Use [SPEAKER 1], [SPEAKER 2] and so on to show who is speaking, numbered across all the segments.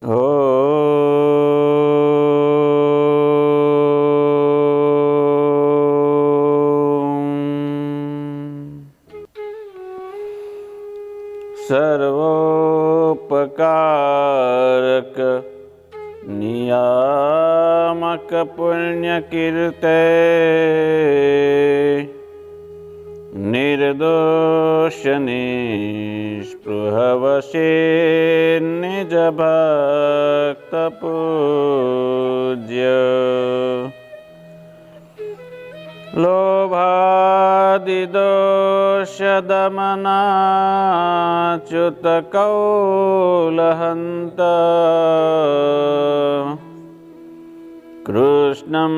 [SPEAKER 1] सर्वोपकारक नियामक पुण्य कीर्ते निर्दोष निस्पृहवशे निज भक्त पूज्य लोभादिदोष दमनाच्युत कौलहन्त कृष्णं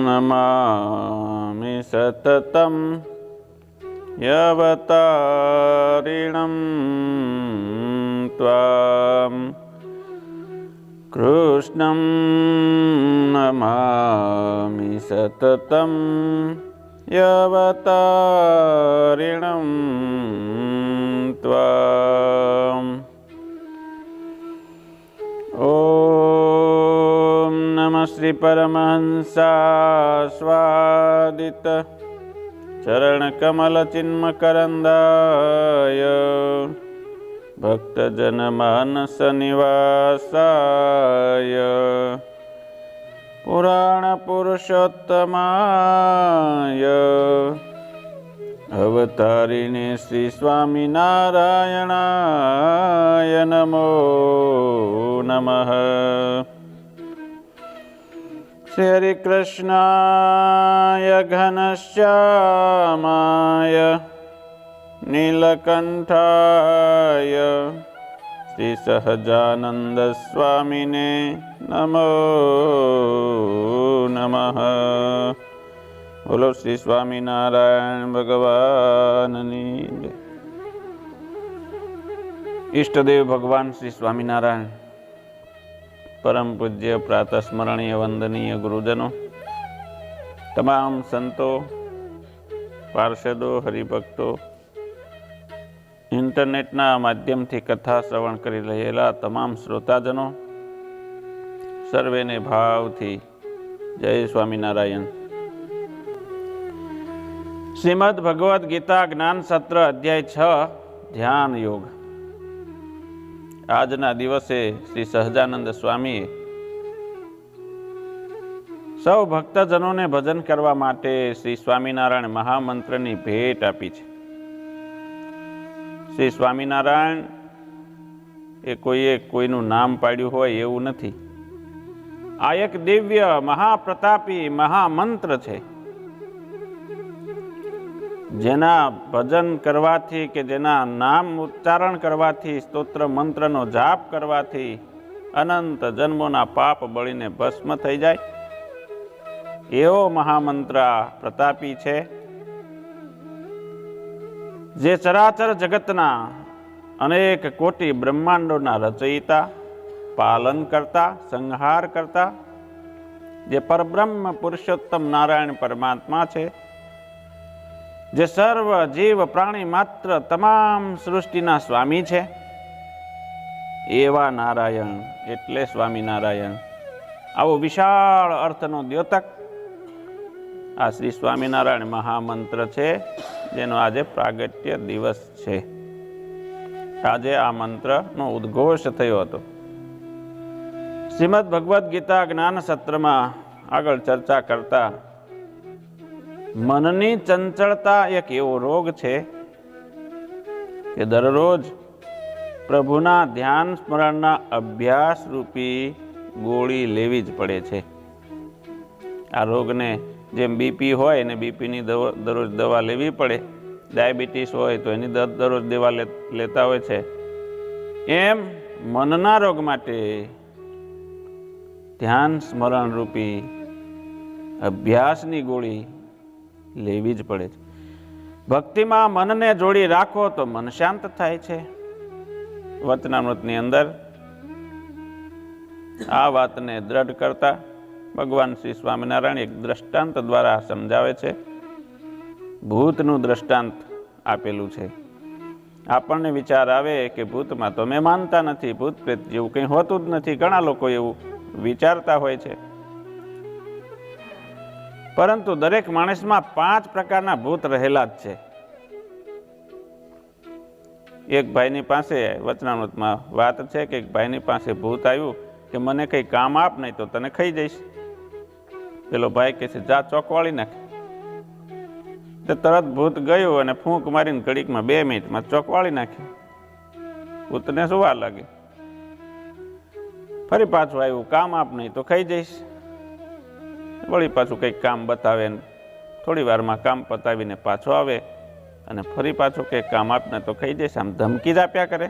[SPEAKER 1] नमामि सततं यवतारिणं त्वां कृष्णं नमामि सततं यवतारिणं त्वाम्। ॐ नमः श्री परमहंसास्वादित चरणकमलचिन्मकरन्दाय भक्तजनमानसनिवासाय पुराणपुरुषोत्तमाय अवतारिणे श्री स्वामिनारायणाय नमो नमः। श्री हरिकृष्णाय घनश्यामाय नीलकंठाय श्री सहजानंद स्वामिने नमो नमः। बोलो श्री स्वामीनारायण भगवाननी जय। इष्टदेव भगवान श्री स्वामीनारायण, परम पूज्य प्रातः स्मरणीय वंदनीय गुरुजनों, तमाम संतो, पार्षदों, हरिभक्तों, इंटरनेटना माध्यमथी कथा श्रवण करी रहेला तमाम श्रोताजनों, सर्वेने भावथी जय स्वामीनारायण। श्रीमद् भगवद गीता ज्ञान सत्र अध्याय 6 ध्यान योग। આજના દિવસે શ્રી સહજાનંદ સ્વામીએ સૌ ભક્તજનોને ભજન કરવા માટે શ્રી સ્વામિનારાયણ મહામંત્રની ભેટ આપી છે। શ્રી સ્વામિનારાયણ એ કોઈએ કોઈનું નામ પાડ્યું હોય એવું નથી। આ એક દિવ્ય મહાપ્રતાપી મહામંત્ર છે, જેના ભજન કરવાથી કે જેના નામ ઉચ્ચારણ કરવાથી, સ્તોત્ર મંત્રનો જાપ કરવાથી અનંત જન્મોના પાપ બળીને ભસ્મ થઈ જાય એવો મહામંત્ર પ્રતાપી છે, જે ચરાચર જગતના અનેક કોટી બ્રહ્માંડોના રચયિતા, પાલન કરતા, સંહાર કરતા જે પરબ્રહ્મ પુરુષોત્તમ નારાયણ પરમાત્મા છે, જે સર્વ જીવ પ્રાણી માત્ર તમામ સૃષ્ટિના સ્વામી છે, એવા નારાયણ એટલે સ્વામિનારાયણ। આવો વિશાળ અર્થનો દ્યોતક આ શ્રી સ્વામિનારાયણ મહામંત્ર છે, જેનો આજે પ્રાગટ્ય દિવસ છે। આજે આ મંત્રનો ઉદ્ઘોષ થયો હતો। શ્રીમદ ભગવદ્ ગીતા જ્ઞાન સત્રમાં આગળ ચર્ચા કરતા મનની ચંચળતા એક એવો રોગ છે કે દરરોજ પ્રભુના ધ્યાન સ્મરણના અભ્યાસ રૂપી ગોળી લેવી જ પડે છે। આ રોગને જેમ બીપી હોય ને બીપીની દરરોજ દવા લેવી પડે, ડાયાબિટીસ હોય તો એની દરરોજ દવા લેતા હોય છે, એમ મનના રોગ માટે ધ્યાન સ્મરણ રૂપી અભ્યાસની ગોળી લેવી જ પડે છે। ભક્તિમાં મનને જોડી રાખો તો મન શાંત થાય છે। વચનામૃતની અંદર આ વાતને દ્રઢ કરતા ભગવાન શ્રી સ્વામિનારાયણ એક દ્રષ્ટાંત દ્વારા સમજાવે છે। ભૂતનું દ્રષ્ટાંત આપેલું છે। આપણને વિચાર આવે કે ભૂતમાં તો મેં માનતા નથી, ભૂત પ્રેત જેવું કંઈ હોતું જ નથી. ઘણા લોકો એવું વિચારતા હોય છે. પરંતુ દરેક માણસમાં 5 પ્રકારના ભૂત રહેલા જ છે. એક ભાઈની પાસે વચનામૃતમાં વાત છે કે એક ભાઈની પાસે ભૂત આવ્યું કે મને કંઈ કામ આપ, નહીં તો તને ખાઈ જઈશ. પેલો ભાઈ કહે છે જા ચોક વાળી નાખ. તો તરત ભૂત ગયું અને ફૂંક મારીને ઘડીકમાં 2 મિનિટમાં ચોક વાળી નાખી. ભૂતને શું વાર લાગે? ફરી પાછું આવ્યું, કામ આપ, નહીં તો ખાઈ જઈશ. વળી પાછું કંઈક કામ બતાવે, થોડી વારમાં કામ પતાવીને પાછો આવે અને ફરી પાછું કે કામ આપને તો ખાઈ જઈશ. આમ ધમકી જ આપ્યા કરે.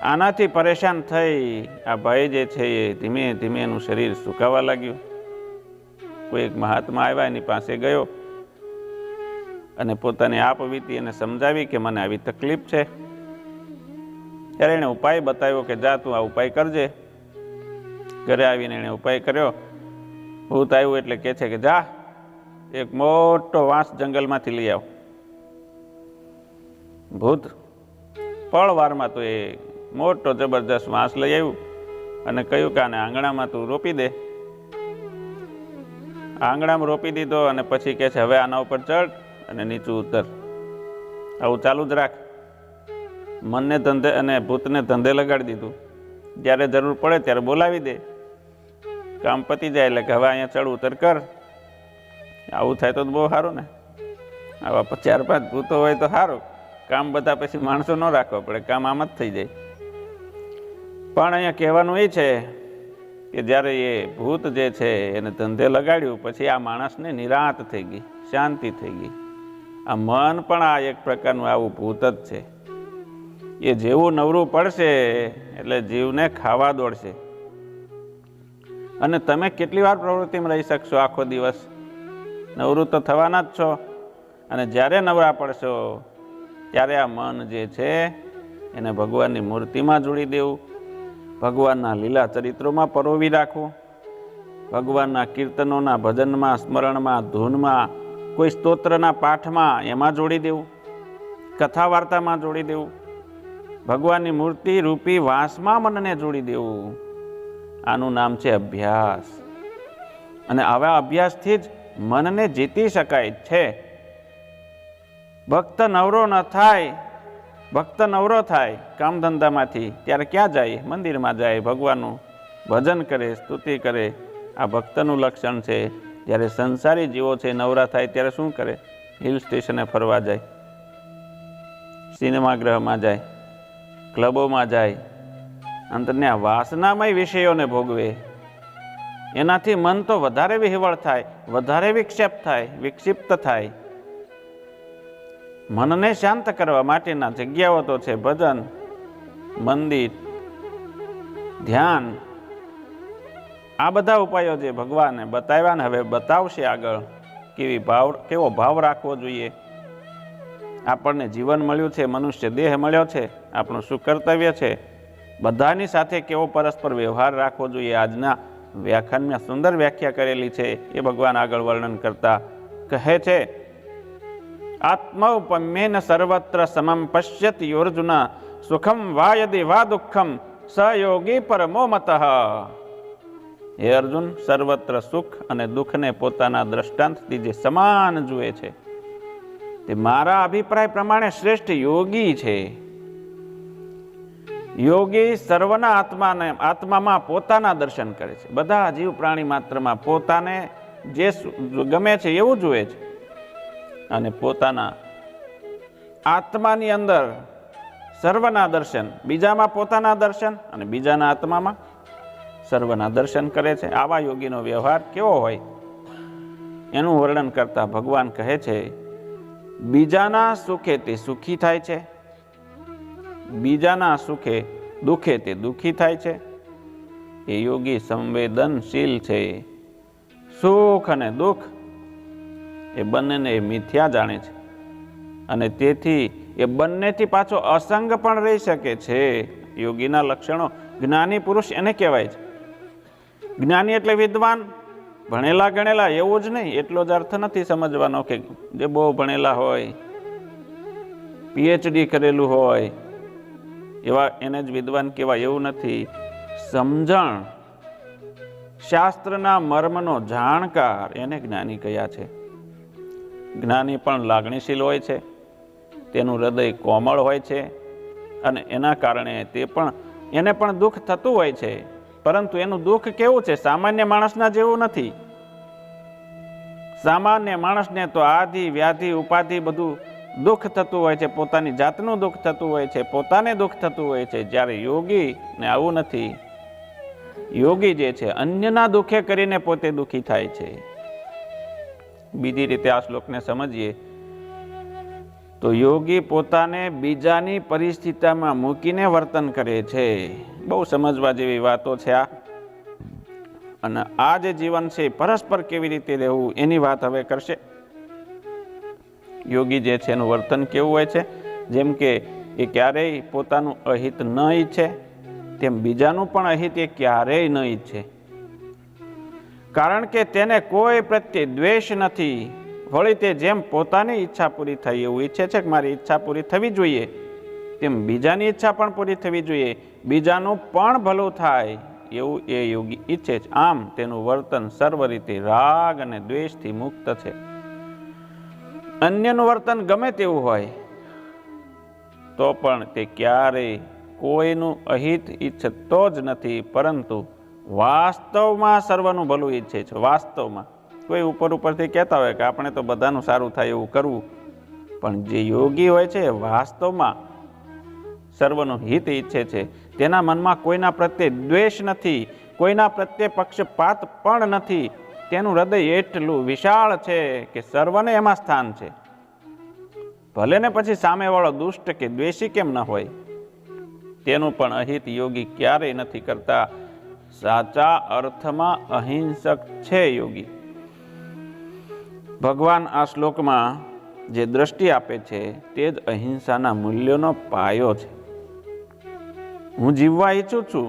[SPEAKER 1] આનાથી પરેશાન થઈ આ ભાઈ જે છે એ ધીમે ધીમે એનું શરીર સુકાવા લાગ્યું. કોઈ એક મહાત્મા આવ્યા, એની પાસે ગયો અને પોતાની આપવીતી એને સમજાવી કે મને આવી તકલીફ છે. ત્યારે એણે ઉપાય બતાવ્યો કે જા તું આ ઉપાય કરજે. ઘરે આવીને એણે ઉપાય કર્યો. ભૂત આવ્યું એટલે કહે છે કે જા એક મોટો વાંસ જંગલમાંથી લઈ આવ. ભૂત પળવારમાં તો એ મોટો જબરજસ્ત વાંસ લઈ આવ્યું અને કહ્યું કે આને આંગણામાં તું રોપી દે. આંગણામાં રોપી દીધો અને પછી કહે છે હવે આના ઉપર ચડ અને નીચું ઉતર. આવું ચાલુ જ રાખ. મનને ધંધે અને ભૂતને ધંધે લગાડી દીધું. જ્યારે જરૂર પડે ત્યારે બોલાવી દે. કામ પતી જાય એટલે કે હવે અહીંયા ચડ ઉતર કર. આવું થાય તો બહુ સારું ને. આવા 4-5 ભૂતો હોય તો સારું. કામ બધા પછી માણસો ન રાખવા પડે, કામ આમ જ થઈ જાય. પણ અહીંયા કહેવાનું એ છે કે જ્યારે એ ભૂત જે છે એને ધંધે લગાડ્યું પછી આ માણસને નિરાંત થઈ ગઈ, શાંતિ થઈ ગઈ. આ મન પણ આ એક પ્રકારનું આવું ભૂત જ છે. એ જેવું નવરું પડશે એટલે જીવને ખાવા દોડશે. અને તમે કેટલી વાર પ્રવૃત્તિમાં રહી શકશો? આખો દિવસ નવરું તો થવાના જ છો. અને જ્યારે નવરા પડશો ત્યારે આ મન જે છે એને ભગવાનની મૂર્તિમાં જોડી દેવું, ભગવાનના લીલા ચરિત્રોમાં પરોવી રાખવું, ભગવાનના કીર્તનોના ભજનમાં, સ્મરણમાં, ધૂનમાં, કોઈ સ્તોત્રના પાઠમાં એમાં જોડી દેવું, કથા વાર્તામાં જોડી દેવું, ભગવાનની મૂર્તિ રૂપી વાંસમાં મનને જોડી દેવું. આનું નામ છે અભ્યાસ. અને આવા અભ્યાસથી જ મનને જીતી શકાય છે. ભક્ત નવરો ન થાય, ભક્ત નવરો થાય કામ ધંધામાંથી ત્યારે ક્યાં જાય? મંદિરમાં જાય, ભગવાનનું ભજન કરે, સ્તુતિ કરે. આ ભક્તનું લક્ષણ છે. જ્યારે સંસારી જીવો છે નવરા થાય ત્યારે શું કરે? હિલ સ્ટેશને ફરવા જાય, સિનેમાગૃહમાં જાય, ક્લબોમાં જાય, અંતરના વાસનામય વિષયોને ભોગવે. એનાથી મન તો વધારે વિહવળ થાય, વધારે વિક્ષેપ થાય, વિક્ષિપ્ત થાય. મનને શાંત કરવા માટેના જગ્યાઓ તો છે ભજન, મંદિર, ધ્યાન. આ બધા ઉપાયો જે ભગવાને બતાવ્યા ને હવે બતાવશે આગળ કેવો ભાવ રાખવો જોઈએ. આપણને જીવન મળ્યું છે, મનુષ્ય દેહ મળ્યો છે, આપણું શું કર્તવ્ય છે, બધાની સાથે કેવો પરસ્પર વ્યવહાર રાખવો જોઈએ. આજના વ્યાખ્યાનમાં સુંદર વ્યાખ્યા કરેલી છે. એ ભગવાન આગળ વર્ણન કરતા કહે છે, આત્મૌપમ્યેન સર્વત્ર સમમ પશ્યતિ અર્જુન સુખમ વા યદિ વા દુઃખમ સ યોગી પરમો મતઃ. હે અર્જુન, સર્વત્ર સુખ અને દુઃખને પોતાના દ્રષ્ટાંતથી જે સમાન જુએ છે તે મારા અભિપ્રાય પ્રમાણે શ્રેષ્ઠ યોગી છે. યોગી સર્વના આત્મામાં પોતાના દર્શન કરે છે. બધા જીવ પ્રાણી માત્રમાં પોતાને જે ગમે છે એવું જુએ છે અને પોતાના આત્માની અંદર સર્વના દર્શન, બીજામાં પોતાના દર્શન અને બીજાના આત્મામાં સર્વના દર્શન કરે છે. આવા યોગીનો વ્યવહાર કેવો હોય એનું વર્ણન કરતા ભગવાન કહે છે, બીજાના સુખે તે સુખી થાય છે, બીજાના સુખે દુઃખે તે દુઃખી થાય છે. એ યોગી સંવેદનશીલ છે. સુખ અને દુઃખ એ બંનેને મિથ્યા જાણે છે અને તેથી એ બંનેથી પાછો અસંગ પણ રહી શકે છે. યોગીના લક્ષણો, જ્ઞાની પુરુષ એને કહેવાય છે. જ્ઞાની એટલે વિદ્વાન, ભણેલા ગણેલા એવું જ નહીં. એટલો જ અર્થ નથી સમજવાનો કે જે બહુ ભણેલા હોય PhD કરેલું હોય એવા એને જ વિદ્વાન કહેવાય એવું નથી. સમજણ, શાસ્ત્રના મર્મનો જાણકાર એને જ્ઞાની કયા છે. જ્ઞાની પણ લાગણીશીલ હોય છે, તેનું હૃદય કોમળ હોય છે અને એના કારણે એને પણ દુઃખ થતું હોય છે, પરંતુ એનું દુઃખ કેવું છે? સામાન્ય માણસના જેવું નથી. સામાન્ય માણસને તો આધિ વ્યાધિ ઉપાધિ બધું દુઃખ થતું હોય છે, પોતાની જાતનું દુઃખ થતું હોય છે, પોતાને દુઃખ થતું હોય છે. જ્યારે યોગીને આવું નથી. યોગી જે છે અન્યના દુઃખે કરીને પોતે દુઃખી થાય છે. બીજી રીતે આ શ્લોકને સમજીએ તો યોગી પોતાને બીજાની પરિસ્થિતિમાં મૂકીને વર્તન કરે છે. બહુ સમજવા જેવી વાતો છે આ. અને આ જે જીવન છે પરસ્પર કેવી રીતે રહેવું એની વાત હવે કરશે. યોગી જે છે એનું વર્તન કેવું હોય છે? જેમ કે એ ક્યારેય પોતાનું અહિત ન ઈચ્છે, તેમ બીજાનું પણ અહિત એ ક્યારેય ન ઈચ્છે. કારણ કે તેને કોઈ પ્રત્યે દ્વેષ નથી. વળી તે જેમ પોતાની ઈચ્છા પૂરી થાય એવું ઈચ્છે છે કે મારી ઈચ્છા પૂરી થવી જોઈએ, તેમ બીજાની ઈચ્છા પણ પૂરી થવી જોઈએ, બીજાનું પણ ભલું થાય એવું એ યોગી ઈચ્છે છે. આમ તેનું વર્તન સર્વ રીતે રાગ અને દ્વેષથી મુક્ત છે. અન્યનું વર્તન ગમે તેવું હોય તો પણ તે ક્યારેય કોઈનું અહિત ઈચ્છતો જ નથી, પરંતુ વાસ્તવમાં સર્વનું ભલું ઈચ્છે છે. વાસ્તવમાં કોઈ ઉપરથી કહેતા હોય કે આપણે તો બધાનું સારું થાય એવું કરવું, પણ જે યોગી હોય છે વાસ્તવમાં સર્વનું હિત ઈચ્છે છે. તેના મનમાં કોઈના પ્રત્યે દ્વેષ નથી, કોઈના પ્રત્યે પક્ષપાત પણ નથી. તેનું હૃદય એટલું વિશાળ છે કે સર્વને એમાં સ્થાન છે. ભલે ને પછી સામેવાળો દુષ્ટ કે દ્વેષી કેમ ન હોય, તેનું પણ અહિત યોગી ક્યારેય નથી કરતા. સાચા અર્થમાં અહિંસક છે યોગી. ભગવાન આ શ્લોકમાં જે દ્રષ્ટિ આપે છે તે જ અહિંસાના મૂલ્યોનો પાયો છે. હું જીવવા ઈચ્છું છું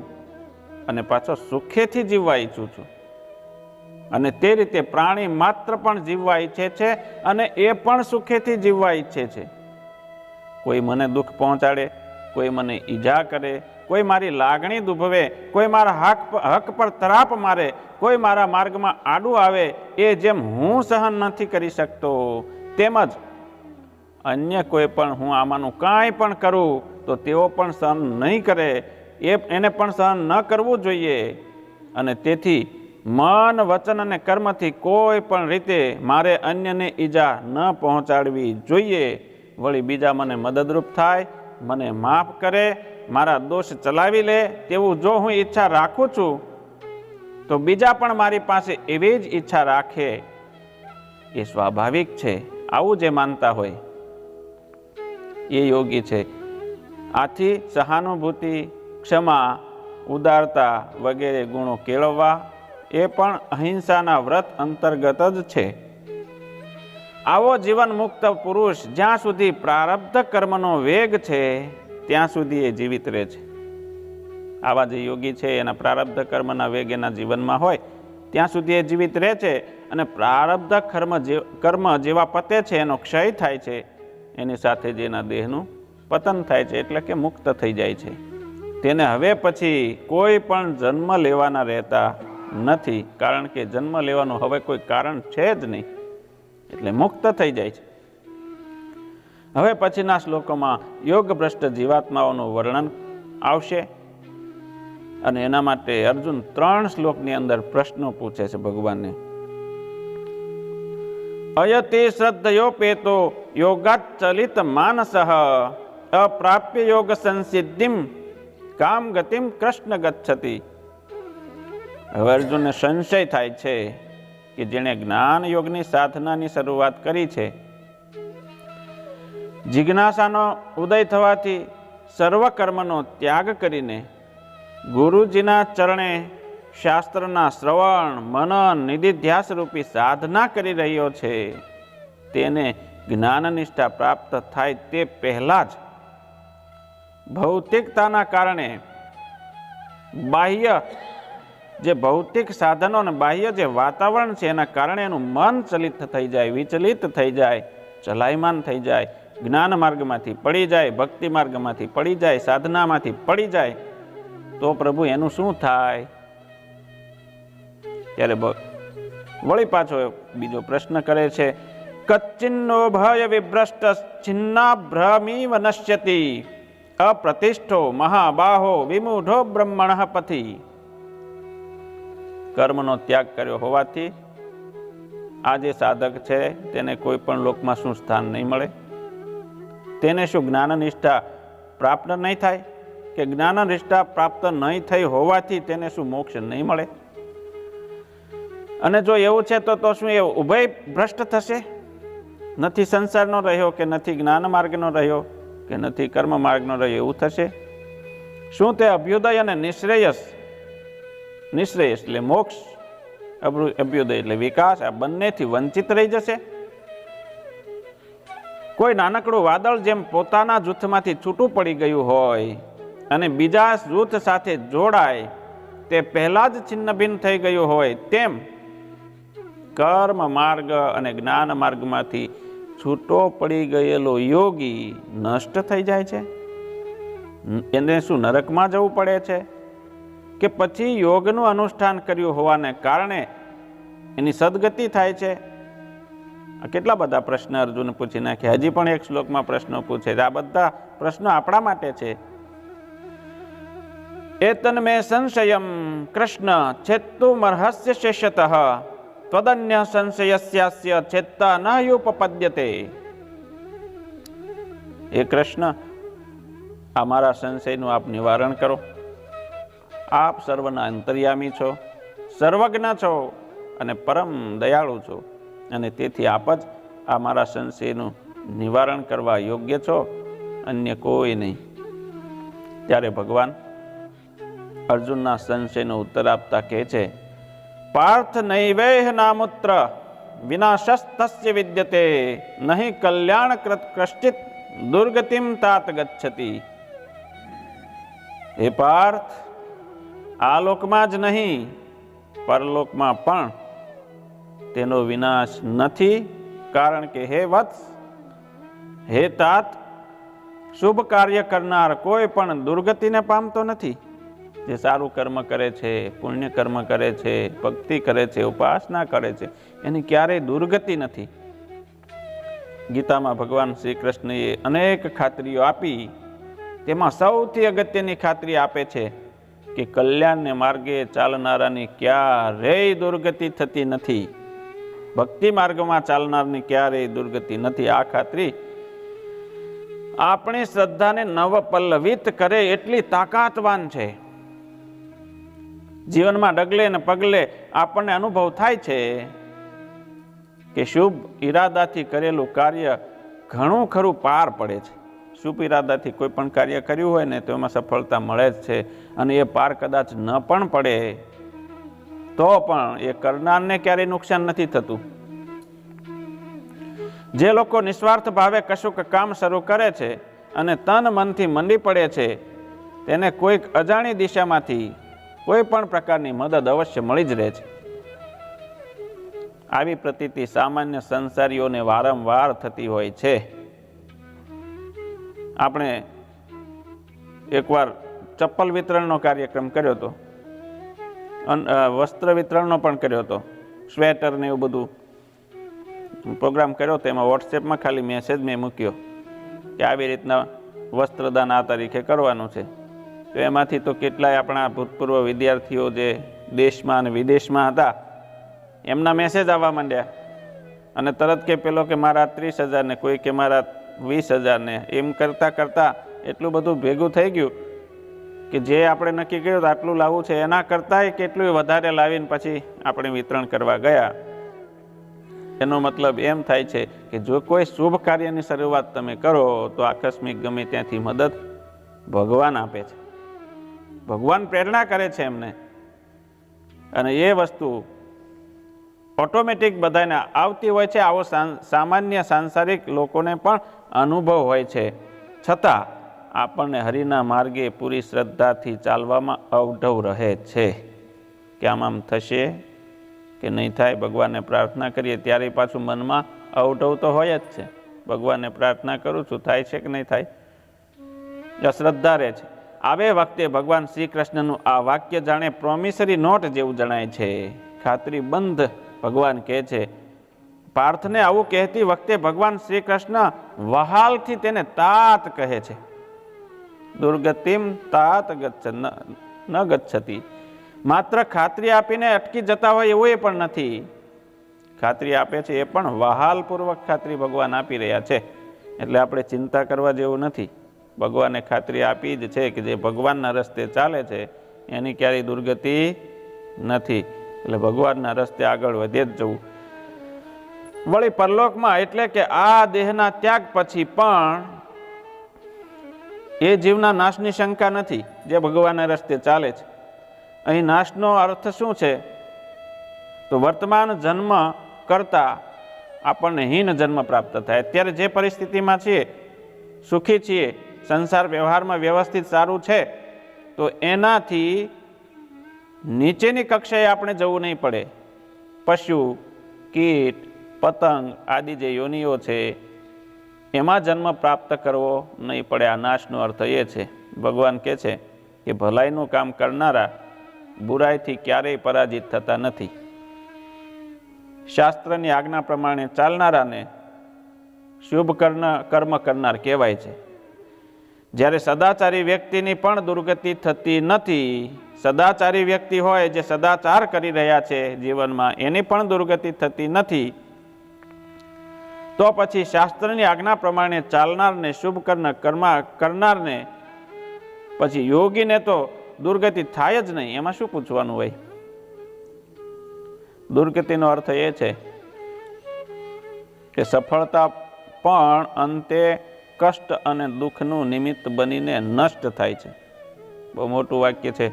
[SPEAKER 1] અને પાછો સુખેથી જીવવા ઈચ્છું છું, અને તે રીતે પ્રાણી માત્ર પણ જીવવા ઈચ્છે છે અને એ પણ સુખેથી જીવવા ઈચ્છે છે. કોઈ મને દુઃખ પહોંચાડે, કોઈ મને ઈજા કરે, કોઈ મારી લાગણી દુભવે, કોઈ મારા હક પર તરાપ મારે, કોઈ મારા માર્ગમાં આડું આવે, એ જેમ હું સહન નથી કરી શકતો, તેમજ અન્ય કોઈ પણ હું આમાંનું કાંઈ પણ કરું તો તેઓ પણ સહન નહીં કરે, એને પણ સહન ન કરવું જોઈએ. અને તેથી મન, વચન અને કર્મથી કોઈ પણ રીતે મારે અન્યને ઈજા ન પહોંચાડવી જોઈએ. વળી બીજા મને મદદરૂપ થાય, મને માફ કરે, મારા દોષ ચલાવી લે તેવું જો હું ઈચ્છા રાખું છું તો બીજા પણ મારી પાસે એવી જ ઈચ્છા રાખે. એ સ્વાભાવિક છે. આવું જે માનતા હોય એ યોગી છે. આથી સહાનુભૂતિ, ક્ષમા, ઉદારતા વગેરે ગુણો કેળવવા એ પણ અહિંસાના વ્રત અંતર્ગત જ છે. આવો જીવન મુક્ત પુરુષ જ્યાં સુધી પ્રારબ્ધ કર્મનો વેગ છે ત્યાં સુધી એ જીવિત રહે છે. આવા જે યોગી છે એના પ્રારબ્ધ કર્મના વેગ એના જીવનમાં હોય ત્યાં સુધી એ જીવિત રહે છે, અને પ્રારબ્ધ કર્મ જેવા પતે છે એનો ક્ષય થાય છે, એની સાથે જ એના દેહનું પતન થાય છે, એટલે કે મુક્ત થઈ જાય છે. તેને હવે પછી કોઈ પણ જન્મ લેવાના રહેતા નથી, કારણ કે જન્મ લેવાનું હવે કોઈ કારણ છે જ નહીં, એટલે મુક્ત થઈ જાય છે. હવે પછીના શ્લોકોમાં યોગભ્રષ્ટ જીવાત્માઓનું વર્ણન આવશે, અને એના માટે અર્જુન 3 શ્લોકની અંદર પ્રશ્નો પૂછે છે ભગવાનને. અયતે શ્રદ્ધયોપેતો યોગાચલિત માનસઃ અપ્રાપ્ય યોગ સંસિદ્ધિમ કામ ગતિમ કૃષ્ણ ગચ્છતિ. હવે અર્જુનને સંશય થાય છે કે જેણે જ્ઞાન યોગની સાધનાની શરૂઆત કરી છે, જિજ્ઞાસાનો ઉદય થવાથી સર્વ કર્મનો ત્યાગ કરીને ગુરુજીના ચરણે શાસ્ત્રના શ્રવણ, મનન, નિધિધ્યાસ રૂપી સાધના કરી રહ્યો છે, તેને જ્ઞાનનિષ્ઠા પ્રાપ્ત થાય તે પહેલા જ ભૌતિકતાના કારણે બાહ્ય જે ભૌતિક સાધનો અને બાહ્ય જે વાતાવરણ છે એના કારણે એનું મન ચલિત થઈ જાય, વિચલિત થઈ જાય, ચલાયમાન થઈ જાય, જ્ઞાન માર્ગમાંથી પડી જાય, ભક્તિ માર્ગમાંથી પડી જાય, સાધનામાંથી પડી જાય, તો પ્રભુ એનું શું થાય? ત્યારે વળી પાછો બીજો પ્રશ્ન કરે છે, કચ્છિન્નો ભય વિભ્રષ્ટ છિન્નાભ્રમીવ નશ્યતિ અપ્રતિષ્ઠો મહાબાહો વિમૂઢો બ્રહ્મણ પથી. કર્મનો ત્યાગ કર્યો હોવાથી આ જે સાધક છે તેને કોઈ પણ લોકમાં શું સ્થાન નહીં મળે? તેને શું જ્ઞાન નિષ્ઠા પ્રાપ્ત નહીં થાય? કે જ્ઞાન નિષ્ઠા પ્રાપ્ત નહીં થઈ હોવાથી તેને શું મોક્ષ નહીં મળે? અને જો એવું છે તો શું એ ઉભય ભ્રષ્ટ થશે? નથી સંસારનો રહ્યો, કે નથી જ્ઞાન માર્ગનો રહ્યો, કે નથી કર્મ માર્ગનો રહ્યો, એવું થશે? શું તે અભ્યુદય અને નિશ્રેયસ એટલે મોક્ષ, અભ્યુદય એટલે વિકાસ, આ બંનેથી વંચિત રહી જશે? કોઈ નાનકડું વાદળ જેમ પોતાના જૂથમાંથી છૂટું પડી ગયું હોય અને બીજા જૂથ સાથે જોડાય તે પહેલા જ છિન્ન ભિન્ન થઈ ગયું હોય, તેમ કર્મ માર્ગ અને જ્ઞાન માર્ગમાંથી છૂટો પડી ગયેલો યોગી નષ્ટ થઈ જાય છે. એને શું નરકમાં જવું પડે છે? કે પછી યોગનું અનુષ્ઠાન કર્યું હોવાને કારણે એની સદગતિ થાય છે? આ કેટલા બધા પ્રશ્ન અર્જુન પૂછી નાખ્યા. હજી પણ એક શ્લોકમાં પ્રશ્નો પૂછે છે. આ બધા પ્રશ્નો આપણા માટે છે. એતન મે સંશયમ કૃષ્ણ છેત્તુમર્હસ્ય શેષતઃ ત્વદન્ય સંશયસ્યાસ્ય છેત્તા ન યુપપદ્યતે. એ કૃષ્ણ, આ મારા સંશયનું આપ નિવારણ કરો. આપ સર્વના અંતર્યામી છો, સર્વજ્ઞ છો અને પરમ દયાળુ છો, અને તેથી આપ જ આ મારા સંશયનું નિવારણ કરવા યોગ્ય છો, અન્ય કોઈ નહીં. ત્યારે ભગવાન અર્જુનના સંશયનો ઉત્તર આપતા કહે છે, પાર્થ નૈવેહ નામુત્ર વિનાશસ્તસ્ય વિદ્યતે નહીં કલ્યાણકૃત કશ્ચિત દુર્ગતિમ તાત ગચ્છતિ. હે પાર્થ, આ લોકમાં જ નહીં પરલોકમાં પણ તેનો વિનાશ નથી, કારણ કે હે વત્સ, હે તાત, શુભ કાર્ય કરનાર કોઈ પણ દુર્ગતિને પામતો નથી. જે સારું કર્મ કરે છે, પુણ્ય કર્મ કરે છે, ભક્તિ કરે છે, ઉપાસના કરે છે, એની ક્યારેય દુર્ગતિ નથી. ગીતામાં ભગવાન શ્રી કૃષ્ણએ અનેક ખાતરીઓ આપી. તેમાં સૌથી અગત્યની ખાતરી આપે છે કે કલ્યાણને માર્ગે ચાલનારાની ક્યારેય દુર્ગતિ થતી નથી. ભક્તિ માર્ગમાં ચાલનારની ક્યારેય દુર્ગતિ નથી. આ ખાતરી આપણી શ્રદ્ધાને નવપલ્લવિત કરે એટલી તાકાતવાન છે. જીવનમાં ડગલે ને પગલે આપણને અનુભવ થાય છે કે શુભ ઈરાદાથી કરેલું કાર્ય ઘણું ખરું પાર પડે છે. શુભ ઈરાદાથી કોઈ પણ કાર્ય કર્યું હોય ને તો એમાં સફળતા મળે જ છે, અને એ પાર કદાચ ન પણ પડે તો પણ એ કરનારને ક્યારેય નુકસાન નથી થતું. જે લોકો નિસ્વાર્થ ભાવે કશુંક કામ શરૂ કરે છે અને તન મનથી મંડી પડે છે, તેને કોઈક અજાણી દિશામાંથી કોઈ પણ પ્રકારની મદદ અવશ્ય મળી જ રહે છે. આવી પ્રતીતિ સામાન્ય સંસારીઓને વારંવાર થતી હોય છે. આપણે એકવાર ચપ્પલ વિતરણનો કાર્યક્રમ કર્યો હતો, વસ્ત્ર વિતરણનો પણ કર્યો હતો, સ્વેટર ને એવું બધું પ્રોગ્રામ કર્યો હતો. એમાં વોટ્સએપમાં ખાલી મેસેજ મેં મૂક્યો કે આવી રીતના વસ્ત્રદાન આ તારીખે કરવાનું છે. તો એમાંથી તો કેટલાય આપણા ભૂતપૂર્વ વિદ્યાર્થીઓ જે દેશમાં અને વિદેશમાં હતા, એમના મેસેજ આવવા માંડ્યા, અને તરત કે પેલો કે મારા 30,000 ને કોઈ કે મારા 20,000 ને, એમ કરતાં કરતાં એટલું બધું ભેગું થઈ ગયું કે જે આપણે નક્કી કર્યું આટલું લાવવું છે એના કરતાંય કેટલું વધારે લાવીને પછી આપણે વિતરણ કરવા ગયા. એનો મતલબ એમ થાય છે કે જો કોઈ શુભ કાર્યની શરૂઆત તમે કરો તો આકસ્મિક ગમે ત્યાંથી મદદ ભગવાન આપે છે. ભગવાન પ્રેરણા કરે છે એમને, અને એ વસ્તુ ઓટોમેટિક બધાને આવતી હોય છે. આવો સામાન્ય સાંસારિક લોકોને પણ અનુભવ હોય છે. છતાં આપણને હરિના માર્ગે પૂરી શ્રદ્ધાથી ચાલવામાં અવઢવ રહે છે કે આમ થશે કે નહીં થાય. ભગવાનને પ્રાર્થના કરીએ ત્યારે પાછું મનમાં અવઢવ તો હોય જ છે. ભગવાનને પ્રાર્થના કરું છું, થાય છે કે નહીં થાય? અશ્રદ્ધા રહે છે. આવે વખતે ભગવાન શ્રી કૃષ્ણનું આ વાક્ય જાણે પ્રોમિસરી નોટ જેવું જણાય છે. ખાતરીબંધ ભગવાન કહે છે. પાર્થને આવું કહેતી વખતે ભગવાન શ્રી કૃષ્ણ વહાલથી તેને તાત કહે છે. દુર્ગતિમ તાત ન ગચ્છતી. માત્ર ખાતરી આપીને અટકી જતા હોય એવું એ પણ નથી. ખાતરી આપે છે એ પણ વહાલપૂર્વક ખાતરી ભગવાન આપી રહ્યા છે. એટલે આપણે ચિંતા કરવા જેવું નથી. ભગવાને ખાતરી આપી જ છે કે જે ભગવાનના રસ્તે ચાલે છે એની ક્યારેય દુર્ગતિ નથી. એટલે ભગવાનના રસ્તે આગળ વધે જ જવું. વળી પરલોકમાં એટલે કે આ દેહના ત્યાગ પછી પણ એ જીવના નાશની શંકા નથી જે ભગવાનના રસ્તે ચાલે છે. અહીં નાશનો અર્થ શું છે? તો વર્તમાન જન્મ કરતા આપણને હીન જન્મ પ્રાપ્ત થાય. અત્યારે જે પરિસ્થિતિમાં છીએ, સુખી છીએ, સંસાર વ્યવહારમાં વ્યવસ્થિત સારું છે, તો એનાથી નીચેની કક્ષાએ આપણે જવું નહીં પડે. પશુ, કીટ, પતંગ આદિ જે યોનિઓ છે એમાં જન્મ પ્રાપ્ત કરવો નહીં પડે. આ નાશનો અર્થ એ છે. ભગવાન કહે છે કે ભલાઈનું કામ કરનારા બુરાઈથી ક્યારેય પરાજિત થતા નથી. શાસ્ત્રની આજ્ઞા પ્રમાણે ચાલનારાને શુભ કર્મ કરનાર કહેવાય છે. જ્યારે સદાચારી વ્યક્તિની પણ દુર્ગતિ થતી નથી. સદાચારી વ્યક્તિ હોય જે સદાચાર કરી રહ્યા છે જીવનમાં, એની પણ દુર્ગતિ થતી નથી. તો પછી શાસ્ત્રની આજ્ઞા પ્રમાણે ચાલનારને શુભ કર્મ કરનારને પછી યોગીને તો દુર્ગતિ થાય જ નહીં. એમાં શું પૂછવાનું હોય? દુર્ગતિનો અર્થ એ છે કે સફળતા પણ અંતે કષ્ટ અને દુઃખનું નિમિત્ત બનીને નષ્ટ થાય છે. બહુ મોટું વાક્ય છે.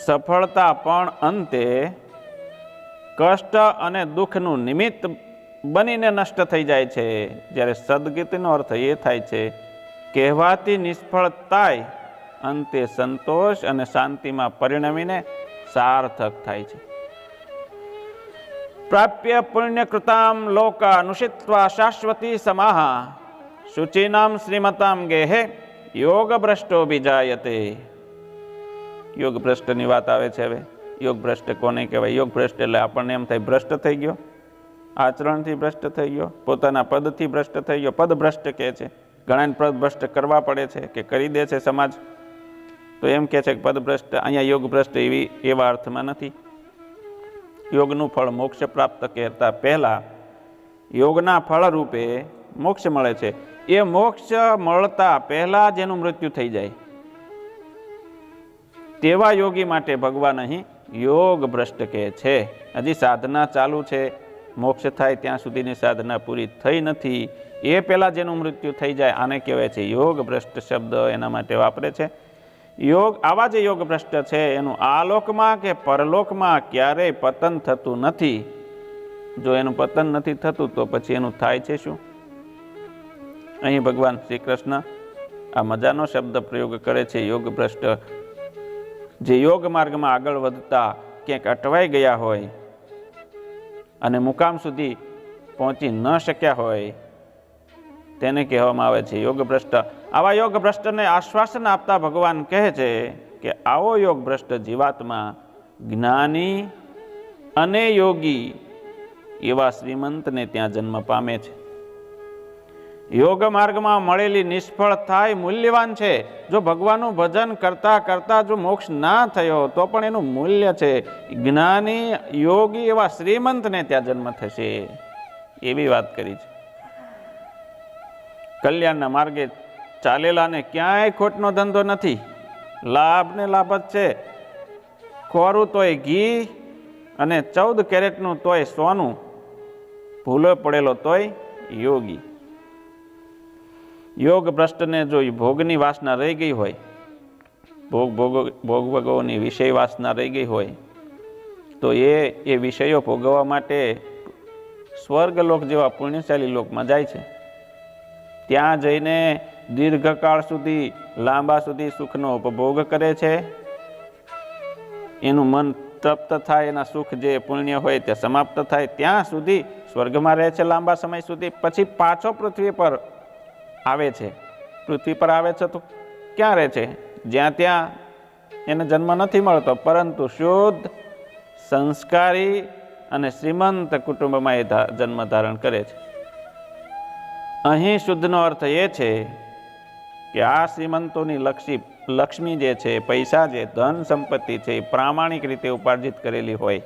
[SPEAKER 1] સફળતા પણ અંતે કષ્ટ અને દુઃખનું નિમિત્ત બનીને નષ્ટ થઈ જાય છે. જ્યારે સદગતિનો અર્થ એ થાય છે કહેવાતી નિષ્ફળતાય અંતે સંતોષ અને શાંતિમાં પરિણમીને સાર્થક થાય છે. પ્રાપ્ય પુણ્યકૃતામ લોકા અનુષિત્વા શાશ્વતી સમાહા શુચિનામ શ્રીમતામ ગેહે યોગ ભ્રષ્ટો વિજાયતે. યોગ ભ્રષ્ટની વાત આવે છે. હવે યોગ ભ્રષ્ટ કોને કહેવાય? યોગ ભ્રષ્ટ એટલે આપણને એમ થાય ભ્રષ્ટ થઈ ગયો, આચરણથી ભ્રષ્ટ થઈ ગયો, પોતાના પદથી ભ્રષ્ટ થઈ ગયો. પદ ભ્રષ્ટ કહે છે. ઘણાને પદ ભ્રષ્ટ કરવા પડે છે કે કરી દે છે સમાજ, તો એમ કહે છે કે પદ ભ્રષ્ટ. અહીંયા યોગ ભ્રષ્ટ એવા અર્થમાં નથી. યોગનું ફળ મોક્ષ પ્રાપ્ત કરતા પહેલા યોગના ફળ રૂપે મોક્ષ મળે છે. એ મોક્ષ મળતા પહેલા જેનું મૃત્યુ થઈ જાય તેવા યોગી માટે ભગવાન અહીં યોગ ભ્રષ્ટ કહે છે. હજી સાધના ચાલુ છે, મોક્ષ થાય ત્યાં સુધીની સાધના પૂરી થઈ નથી, એ પહેલા જેનું મૃત્યુ થઈ જાય આને કહેવાય છે યોગ ભ્રષ્ટ. શબ્દ એના માટે વાપરે છે. યોગ આવા જે યોગ ભ્રષ્ટ છે એનું આલોકમાં કે પરલોકમાં ક્યારેય પતન થતું નથી. જો એનું પતન નથી થતું તો પછી એનું થાય છે શું? અહીં ભગવાન શ્રી કૃષ્ણ આ મજાનો શબ્દ પ્રયોગ કરે છે યોગ ભ્રષ્ટ. જે યોગ માર્ગમાં આગળ વધતા ક્યાંક અટવાઈ ગયા હોય અને મુકામ સુધી પહોંચી ન શક્યા હોય તેને કહેવામાં આવે છે યોગ ભ્રષ્ટ. આવા યોગ ભ્રષ્ટને આશ્વાસન આપતા ભગવાન કહે છે કે આવો યોગ ભ્રષ્ટ જીવાત્મા જ્ઞાની અને યોગી એવા શ્રીમંતને ત્યાં જન્મ પામે છે. યોગ માર્ગમાં મળેલી નિષ્ફળતા મૂલ્યવાન છે. જો ભગવાનનું ભજન કરતા કરતા જો મોક્ષ ના થયો તો પણ એનું મૂલ્ય છે. જ્ઞાની યોગી એવા શ્રીમંતને ત્યાં જન્મ થશે એવી વાત કરી છે. કલ્યાણના માર્ગે ચાલેલાને ક્યાંય ખોટનો ધંધો નથી. લાભ ને લાભ જ છે. ખોરું તોય ઘી અને 14 કેરેટનું તોય સોનું, ભૂલો પડેલો તોય યોગી. યોગ ભ્રષ્ટને જો ભોગની વાસના રહી ગઈ હોય, ભોગવગોની વિષય વાસના રહી ગઈ હોય તો એ વિષયો ભોગવવા માટે સ્વર્ગલોક જેવા પુણ્યશાળી લોકમાં જાય છે. ત્યાં જઈને દીર્ઘકાળ સુધી, લાંબા સુધી સુખનો ઉપભોગ કરે છે. એનું મન તૃપ્ત થાય, એના સુખ જે પુણ્ય હોય તે સમાપ્ત થાય ત્યાં સુધી સ્વર્ગમાં રહે છે લાંબા સમય સુધી, પછી પાછો પૃથ્વી પર આવે છે. પૃથ્વી પર આવે છે તો ક્યાં રહે છે? જ્યાં ત્યાં એને જન્મ નથી મળતો, પરંતુ શુદ્ધ, સંસ્કારી અને શ્રીમંત કુટુંબમાં એ જન્મ ધારણ કરે છે. અહીં શુદ્ધનો અર્થ એ છે કે આ શ્રીમંતોની લક્ષ્મી જે છે, પૈસા જે ધન સંપત્તિ છે, એ પ્રામાણિક રીતે ઉપાર્જિત કરેલી હોય,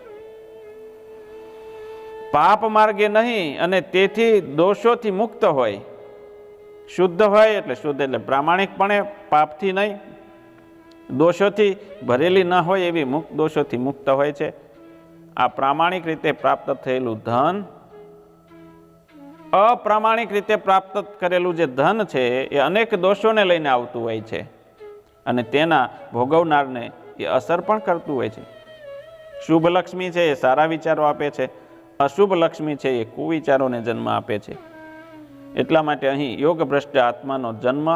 [SPEAKER 1] પાપ માર્ગે નહીં, અને તેથી દોષોથી મુક્ત હોય. શુદ્ધ હોય એટલે શુદ્ધ એટલે પ્રામાણિકપણે, પાપથી નહીં, દોષોથી ભરેલી ન હોય એવી દોષોથી મુક્ત હોય છે. આ પ્રામાણિક રીતે પ્રાપ્ત થયેલું ધન, અપ્રામાણિક રીતે પ્રાપ્ત કરેલું જે ધન છે એ અનેક દોષોને લઈને આવતું હોય છે, અને તેના ભોગવનારને એ અસર પણ કરતું હોય છે. શુભ લક્ષ્મી છે એ સારા વિચારો આપે છે, અશુભ લક્ષ્મી છે એ કુવિચારોને જન્મ આપે છે. એટલા માટે અહીં યોગ ભ્રષ્ટ આત્માનો જન્મ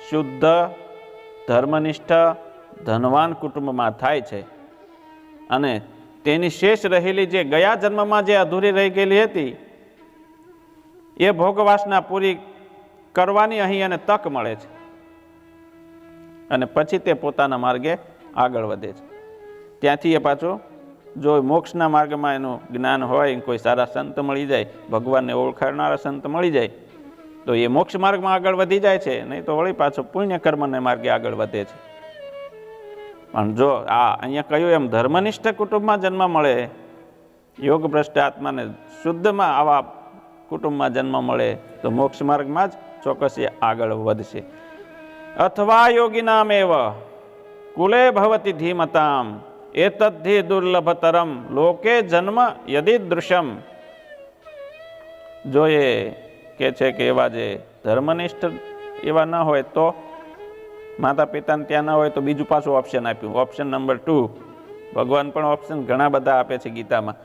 [SPEAKER 1] શુદ્ધ, ધર્મનિષ્ઠ, ધનવાન કુટુંબમાં થાય છે, અને તેની શેષ રહેલી જે ગયા જન્મમાં જે અધૂરી રહી ગયેલી હતી એ ભોગવાસના પૂરી કરવાની અહીં એને તક મળે છે, અને પછી તે પોતાના માર્ગે આગળ વધે છે. ત્યાંથી એ પાછું જો મોક્ષના માર્ગમાં એનું જ્ઞાન હોય, કોઈ સારા સંત મળી જાય, ભગવાનને ઓળખાડનારા સંત મળી જાય, તો એ મોક્ષ માર્ગમાં આગળ વધી જાય છે, નહીં તો વળી પાછો પુણ્ય કર્મને માર્ગે આગળ વધે છે. પણ જો અહીંયા કહ્યું એમ ધર્મનિષ્ઠ કુટુંબમાં જન્મ મળે, યોગ ભ્રષ્ટ આત્માને શુદ્ધમાં આવા કુટુંબમાં જન્મ મળે, તો મોક્ષ માર્ગમાં જ ચોક્કસ એ આગળ વધશે. અથવા યોગિનામ એવ કુલે ભવતી ધીમતામ એતદ્ધિ દુર્લભતરમ લોકે જન્મ યદિદૃશમ. જો એ કે છે કે એવા જે ધર્મનિષ્ઠ એવા ન હોય, તો માતા પિતાને ત્યાં ન હોય તો બીજું પાછું ઓપ્શન આપ્યું, ઓપ્શન નંબર 2. ભગવાન પણ ઓપ્શન ઘણા બધા આપે છે ગીતામાં.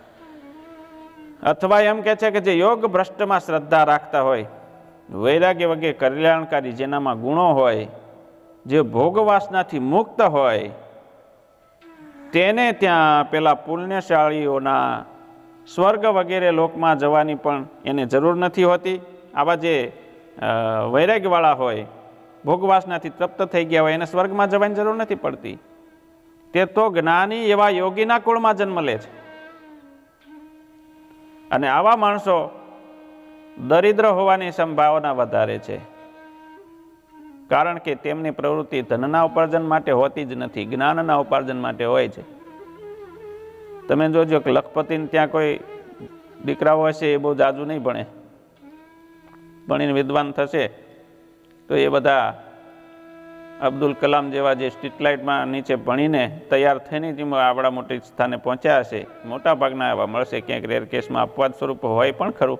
[SPEAKER 1] અથવા એમ કે છે કે જે યોગ ભ્રષ્ટમાં શ્રદ્ધા રાખતા હોય, વૈરાગ્ય વગેરે કલ્યાણકારી જેનામાં ગુણો હોય, જે ભોગવાસનાથી મુક્ત હોય, તેને ત્યાં પેલા પુણ્યશાળીઓના સ્વર્ગ વગેરે લોકમાં જવાની પણ એને જરૂર નથી હોતી. આવા જે વૈરાગ્યવાળા હોય, ભોગવાસનાથી તૃપ્ત થઈ ગયા હોય, એને સ્વર્ગમાં જવાની જરૂર નથી પડતી. તે તો જ્ઞાની એવા યોગીના કુળમાં જન્મ લે છે. અને આવા માણસો દરિદ્ર હોવાની સંભાવના વધારે છે, કારણ કે તેમની પ્રવૃત્તિ ધનના ઉપાર્જન માટે હોતી જ નથી, જ્ઞાનના ઉપાર્જન માટે હોય છે. તમે જોજો કે લખપતિને ત્યાં કોઈ દીકરાઓ હશે એ બહુ જાજુ નહીં ભણે, ભણીને વિદ્વાન થશે તો એ બધા અબ્દુલ કલામ જેવા જે સ્ટ્રીટ લાઇટમાં નીચે ભણીને તૈયાર થઈને જ આવડા મોટી સ્થાને પહોંચ્યા હશે. મોટાભાગના એવા મળશે, ક્યાંક રેર કેસમાં અપવાદ સ્વરૂપ હોય પણ ખરું,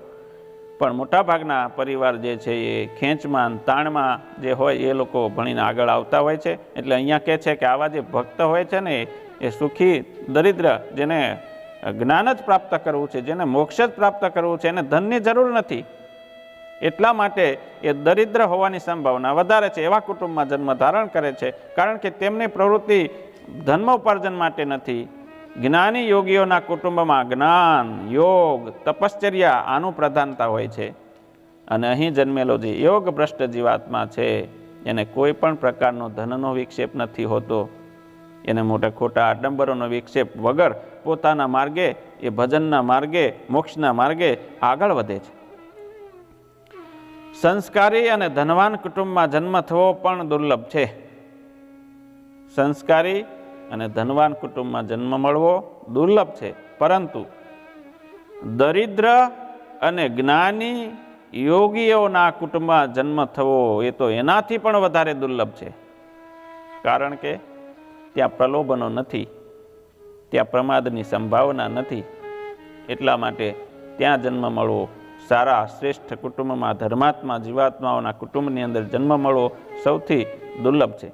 [SPEAKER 1] પણ મોટાભાગના પરિવાર જે છે એ ખેંચમાં, તાણમાં જે હોય એ લોકો ભણીને આગળ આવતા હોય છે. એટલે અહીંયા કહે છે કે આવા જે ભક્ત હોય છે ને એ સુખી દરિદ્ર, જેને જ્ઞાન જ પ્રાપ્ત કરવું છે, જેને મોક્ષ જ પ્રાપ્ત કરવું છે, એને ધનની જરૂર નથી, એટલા માટે એ દરિદ્ર હોવાની સંભાવના વધારે છે. એવા કુટુંબમાં જન્મ ધારણ કરે છે, કારણ કે તેમની પ્રવૃત્તિ ધર્મ ઉપાર્જન માટે નથી. જ્ઞાની યોગીઓના કુટુંબમાં જ્ઞાન, યોગ, તપશ્ચર્યા આનું પ્રધાનતા હોય છે. અને અહીં જન્મેલો જે યોગ ભ્રષ્ટ જીવાત્મા છે એને કોઈ પણ પ્રકારનો ધનનો વિક્ષેપ નથી હોતો. એને મોટા ખોટા આડંબરોનો વિક્ષેપ વગર પોતાના માર્ગે, એ ભજનના માર્ગે, મોક્ષના માર્ગે આગળ વધે છે. સંસ્કારી અને ધનવાન કુટુંબમાં જન્મ થવો પણ દુર્લભ છે. સંસ્કારી અને ધનવાન કુટુંબમાં જન્મ મળવો દુર્લભ છે, પરંતુ દરિદ્ર અને જ્ઞાની યોગીઓના કુટુંબમાં જન્મ થવો એ તો એનાથી પણ વધારે દુર્લભ છે. કારણ કે ત્યાં પ્રલોભનો નથી, ત્યાં પ્રમાદની સંભાવના નથી. એટલા માટે ત્યાં જન્મ મળવો, સારા શ્રેષ્ઠ કુટુંબમાં, ધર્માત્મા જીવાત્માઓના કુટુંબની અંદર જન્મ મળવો સૌથી દુર્લભ છે.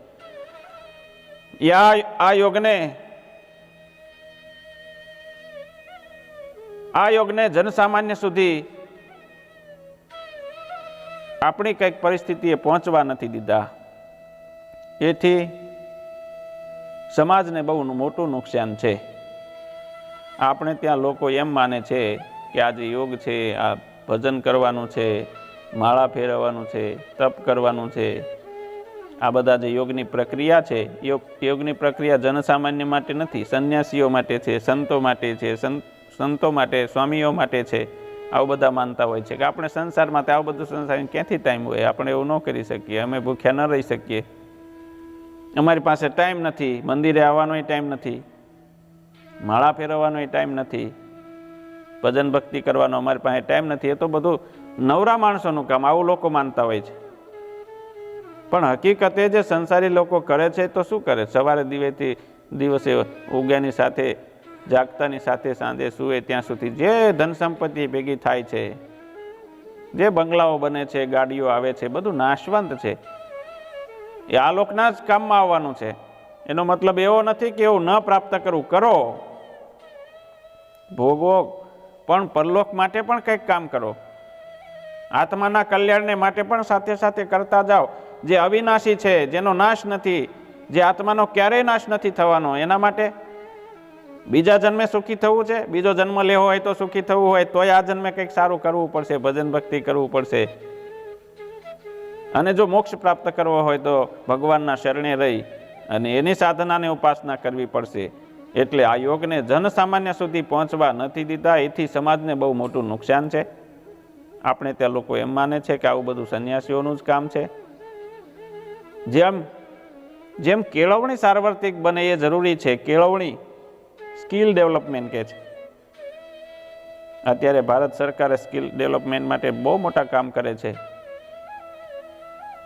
[SPEAKER 1] આ યોગને જનસામાન્ય સુધી આપણી કંઈક પરિસ્થિતિએ પહોંચવા નથી દીધા. એથી સમાજને બહુ મોટું નુકસાન છે. આપણે ત્યાં લોકો એમ માને છે કે આ જે યોગ છે, આ ભજન કરવાનું છે, માળા ફેરવવાનું છે, તપ કરવાનું છે, આ બધા જે યોગની પ્રક્રિયા છે, યોગની પ્રક્રિયા જનસામાન્ય માટે નથી, સંન્યાસીઓ માટે છે, સંતો માટે છે, સંતો માટે, સ્વામીઓ માટે છે. આવું બધા માનતા હોય છે કે આપણે સંસારમાં આવું બધું સંસાર ક્યાંથી ટાઈમ હોય, આપણે એવું ન કરી શકીએ, અમે ભૂખ્યા ન રહી શકીએ, અમારી પાસે ટાઈમ નથી, મંદિરે આવવાનોય ટાઈમ નથી, માળા ફેરવવાનોય ટાઈમ નથી, ભજન ભક્તિ કરવાનો અમારી પાસે ટાઈમ નથી. એ તો બધું નવરા માણસોનું કામ, આવું લોકો માનતા હોય છે. પણ હકીકતે જે સંસારી લોકો કરે છે તો શું કરે? સવારે દિવસે ઉગ્યાની સાથે, જાગતાની સાથે, સાંજે સૂવે ત્યાં સુધી જે ધન સંપત્તિ ભેગી થાય છે, જે બંગલાઓ બને છે, ગાડીઓ આવે છે, બધું નાશવંત છે. એ આ લોકના જ કામમાં આવવાનું છે. એનો મતલબ એવો નથી કે એવું ન પ્રાપ્ત કરવું, કરો, ભોગવો, પણ પરલોક માટે પણ કંઈક કામ કરો. આત્માના કલ્યાણને માટે પણ સાથે સાથે કરતા જાઓ. જે અવિનાશી છે, જેનો નાશ નથી, જે આત્માનો ક્યારેય નાશ નથી થવાનો, એના માટે બીજા જન્મે સુખી થવું છે. બીજો જન્મ લેવો હોય તો, સુખી થવું હોય તોય આ જન્મે કંઈક સારું કરવું પડશે, ભજન ભક્તિ કરવું પડશે. અને જો મોક્ષ પ્રાપ્ત કરવો હોય તો ભગવાનના શરણે રહી અને એની સાધનાને ઉપાસના કરવી પડશે. એટલે આ યોગને જનસામાન્ય સુધી પહોંચવા નથી દીધા. એથી સમાજને બહુ મોટું નુકસાન છે. આપણે ત્યાં લોકો એમ માને છે કે આવું બધું સંન્યાસીઓનું જ કામ છે. જેમ કેળવણી સાર્વત્રિક બને એ જરૂરી છે. કેળવણી સ્કિલ ડેવલપમેન્ટ કહે છે. અત્યારે ભારત સરકારે સ્કિલ ડેવલપમેન્ટ માટે બહુ મોટા કામ કરે છે.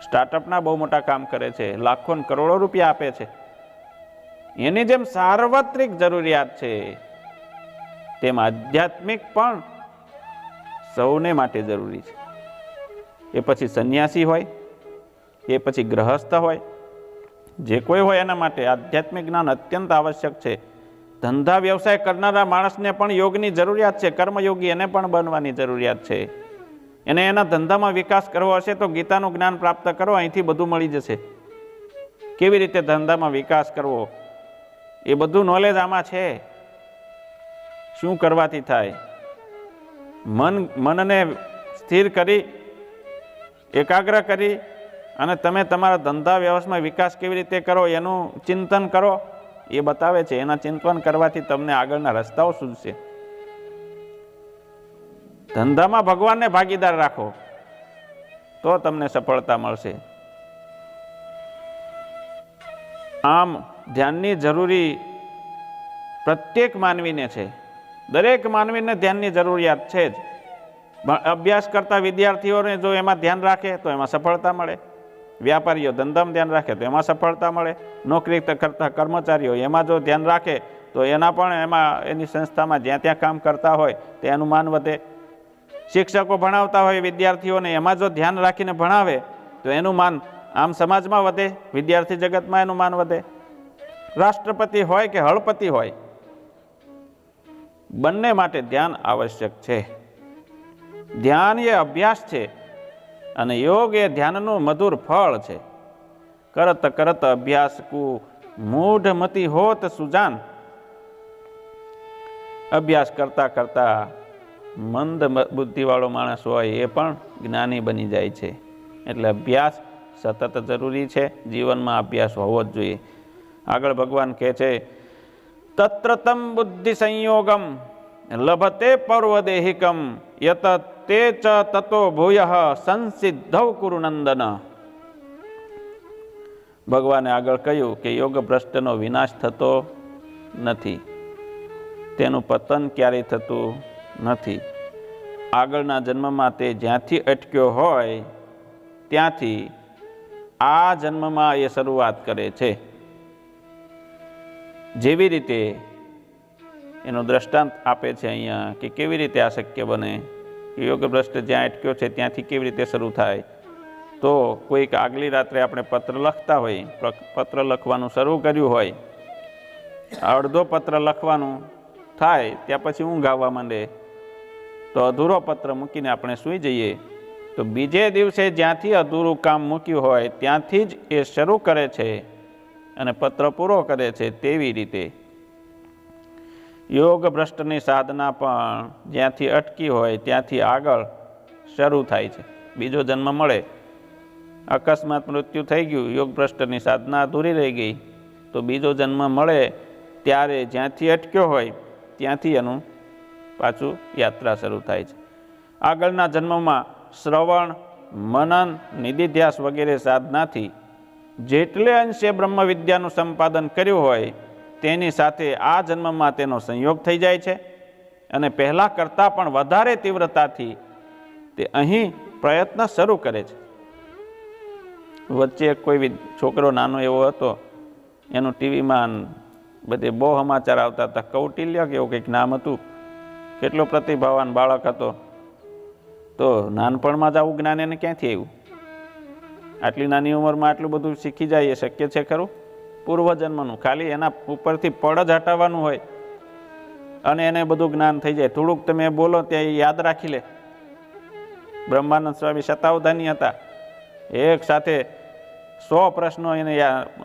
[SPEAKER 1] સ્ટાર્ટઅપના બહુ મોટા કામ કરે છે, લાખો કરોડો રૂપિયા આપે છે. એની જેમ સાર્વત્રિક જરૂરિયાત છે, તેમ આધ્યાત્મિક પણ સૌને માટે જરૂરી છે. એ પછી સંન્યાસી હોય, એ પછી ગ્રહસ્થ હોય, જે કોઈ હોય, એના માટે આધ્યાત્મિક જ્ઞાન અત્યંત આવશ્યક છે. ધંધા વ્યવસાય કરનારા માણસને પણ યોગની જરૂરિયાત છે. કર્મયોગી એને પણ બનવાની જરૂરિયાત છે. એને એના ધંધામાં વિકાસ કરવો હશે તો ગીતાનું જ્ઞાન પ્રાપ્ત કરો, અહીંથી બધું મળી જશે. કેવી રીતે ધંધામાં વિકાસ કરવો, એ બધું નોલેજ આમાં છે. શું કરવાથી થાય? મનને સ્થિર કરી, એકાગ્ર કરી અને તમે તમારા ધંધા વ્યવસાયમાં વિકાસ કેવી રીતે કરો એનું ચિંતન કરો, એ બતાવે છે. એના ચિંતન કરવાથી તમને આગળના રસ્તાઓ સૂઝશે. ધંધામાં ભગવાનને ભાગીદાર રાખો તો તમને સફળતા મળશે. આમ ધ્યાનની જરૂરી પ્રત્યેક માનવીને છે. દરેક માનવીને ધ્યાનની જરૂરિયાત છે જ. અભ્યાસ કરતા વિદ્યાર્થીઓને જો એમાં ધ્યાન રાખે તો એમાં સફળતા મળે. વ્યાપારીઓ ધંધામાં ધ્યાન રાખે તો એમાં સફળતા મળે. નોકરી કરતા કર્મચારીઓ એમાં જો ધ્યાન રાખે તો એના પણ એમાં એની સંસ્થામાં જ્યાં ત્યાં કામ કરતા હોય તો એનું માન વધે. શિક્ષકો ભણાવતા હોય વિદ્યાર્થીઓને, એમાં જો ધ્યાન રાખીને ભણાવે તો એનું માન આમ સમાજમાં વધે, વિદ્યાર્થી જગતમાં એનું માન વધે. રાષ્ટ્રપતિ હોય કે હળપતિ હોય, બંને માટે ધ્યાન આવશ્યક છે. ધ્યાન એ અભ્યાસ છે અને યોગ એ ધ્યાનનું મધુર ફળ છે. કરત કરત અભ્યાસ કુ મૂઢમતી હોત સુજાન. અભ્યાસ કરતા કરતા મંદ બુદ્ધિવાળો માણસ હોય એ પણ જ્ઞાની બની જાય છે. એટલે અભ્યાસ સતત જરૂરી છે. જીવનમાં અભ્યાસ હોવો જ જોઈએ. આગળ ભગવાન કહે છે, તત્રતમ બુદ્ધિ સંયોગમ લભતે પર્વદેહિકમ યત તે ચ તતો ભૂયઃ સંસિદ્ધૌ કુરુ નંદન. ભગવાને આગળ કહ્યું કે યોગ ભ્રષ્ટનો વિનાશ થતો નથી, તેનું પતન ક્યારેય થતું નથી. આગળના જન્મમાં તે જ્યાંથી અટક્યો હોય ત્યાંથી આ જન્મમાં એ શરૂઆત કરે છે. જેવી રીતે એનો દ્રષ્ટાંત આપે છે અહીંયા કે કેવી રીતે આ શક્ય બને. યોગ ભ્રષ્ટ જ્યાં અટક્યો છે ત્યાંથી કેવી રીતે શરૂ થાય. તો કોઈક આગલી રાત્રે આપણે પત્ર લખતા હોય, પત્ર લખવાનું શરૂ કર્યું હોય, અડધો પત્ર લખવાનું થાય ત્યાં પછી ઊંઘ આવવા માંડે તો અધૂરો પત્ર મૂકીને આપણે સૂઈ જઈએ તો બીજે દિવસે જ્યાંથી અધૂરું કામ મૂક્યું હોય ત્યાંથી જ એ શરૂ કરે છે અને પત્ર પૂરો કરે છે. તેવી રીતે યોગ ભ્રષ્ટની સાધના પણ જ્યાંથી અટકી હોય ત્યાંથી આગળ શરૂ થાય છે. બીજો જન્મ મળે, અકસ્માત મૃત્યુ થઈ ગયું, યોગ ભ્રષ્ટની સાધના અધૂરી રહી ગઈ, તો બીજો જન્મ મળે ત્યારે જ્યાંથી અટક્યો હોય ત્યાંથી એનું પાછું યાત્રા શરૂ થાય છે. આગળના જન્મમાં શ્રવણ, મનન, નિધિધ્યાસ વગેરે સાધનાથી જેટલે અંશે બ્રહ્મ વિદ્યાનું સંપાદન કર્યું હોય તેની સાથે આ જન્મમાં તેનો સંયોગ થઈ જાય છે અને પહેલાં કરતાં પણ વધારે તીવ્રતાથી તે અહીં પ્રયત્ન શરૂ કરે છે. વચ્ચે કોઈ છોકરો નાનો એવો હતો, એનું ટીવીમાં બધે બહુ સમાચાર આવતા હતા. કૌટિલ્ય કે એવું કંઈક નામ હતું. કેટલો પ્રતિભાવાન બાળક હતો. તો નાનપણમાં જ આવું જ્ઞાન એને ક્યાંથી આવ્યું? આટલી નાની ઉંમરમાં આટલું બધું શીખી જાય એ શક્ય છે ખરું? પૂર્વજન્મનું ખાલી એના ઉપરથી પડ જ હટાવવાનું હોય અને એને બધું જ્ઞાન થઈ જાય. થોડુંક તમે બોલો ત્યાં યાદ રાખી લે. બ્રહ્માનંદ સ્વામી શતાવધાની હતા. એક સાથે 100 પ્રશ્નો એને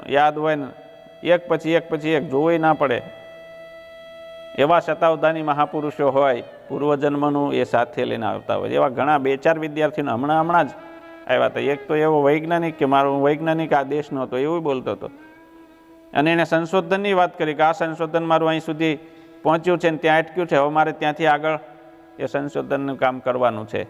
[SPEAKER 1] યાદ હોય ને એક પછી એક જોવું ના પડે એવા શતાવધાની મહાપુરુષો હોય. પૂર્વજન્મનું એ સાથે લઈને આવતા હોય. એવા ઘણા 2-4 વિદ્યાર્થીઓ હમણાં જ આવ્યા હતા. એક તો એવો વૈજ્ઞાનિક કે મારો વૈજ્ઞાનિક આ દેશનો હતો એવું બોલતો હતો અને એને સંશોધનની વાત કરી કે આ સંશોધન મારું અહીં સુધી પહોંચ્યું છે ને ત્યાં અટક્યું છે, હવે મારે ત્યાંથી આગળ એ સંશોધનનું કામ કરવાનું છે.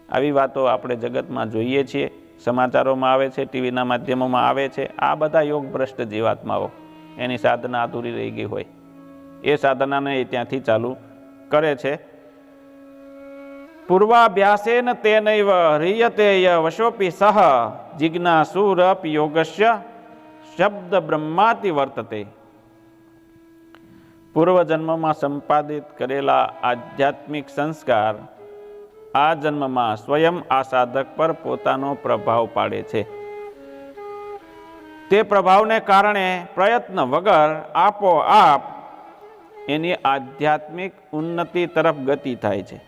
[SPEAKER 1] આવી વાતો આપણે જગતમાં જોઈએ છીએ, સમાચારોમાં આવે છે, ટીવીના માધ્યમોમાં આવે છે. આ બધા યોગ ભ્રષ્ટ જીવાત્માઓ, એની સાધના અધૂરી રહી ગઈ હોય એ સાધનાને એ ત્યાંથી ચાલુ કરે છે. પૂર્વાભ્યાસેન તેનૈવ ह्रियते વશોપી સહ જિજ્ઞાસુરપ યોગસ્ય શબ્દ બ્રહ્માતિ વર્તતે. પૂર્વજન્મમાં સંપાદિત કરેલા આધ્યાત્મિક સંસ્કાર આ જન્મમાં સ્વયં આ સાધક પર પોતાનો પ્રભાવ પાડે છે. તે પ્રભાવને કારણે પ્રયત્ન વગર આપોઆપ એની આધ્યાત્મિક ઉન્નતિ તરફ ગતિ થાય છે.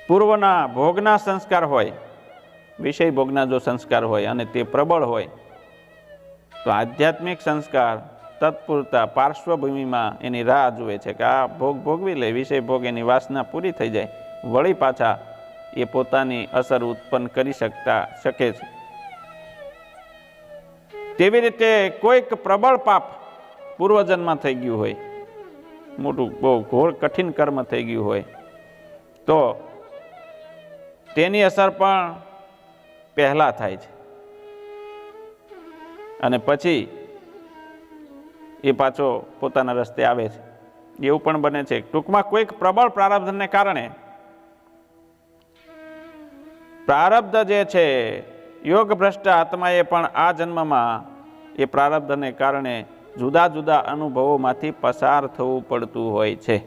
[SPEAKER 1] પૂર્વના ભોગના સંસ્કાર હોય, વિષય ભોગના જો સંસ્કાર હોય અને તે પ્રબળ હોય તો આધ્યાત્મિક સંસ્કાર તત્પૂરતા પાર્શ્વભૂમિમાં એની રાહ જુએ છે કે આ ભોગ ભોગવી લે, વિષય ભોગ એની વાસના પૂરી થઈ જાય, વળી પાછા એ પોતાની અસર ઉત્પન્ન કરી શકે છે. તેવી રીતે કોઈક પ્રબળ પાપ પૂર્વજન્મમાં થઈ ગયું હોય, મોટું બહુ ઘોર કઠિન કર્મ થઈ ગયું હોય તો તેની અસર પણ પહેલા થાય છે અને પછી એ પાછો પોતાના રસ્તે આવે છે. એવું પણ બને છે. ટૂંકમાં કોઈક પ્રબળ પ્રારબ્ધને કારણે પ્રારબ્ધ જે છે, યોગ ભ્રષ્ટ આત્માએ પણ આ જન્મમાં એ પ્રારબ્ધને કારણે જુદા જુદા અનુભવોમાંથી પસાર થવું પડતું હોય છે.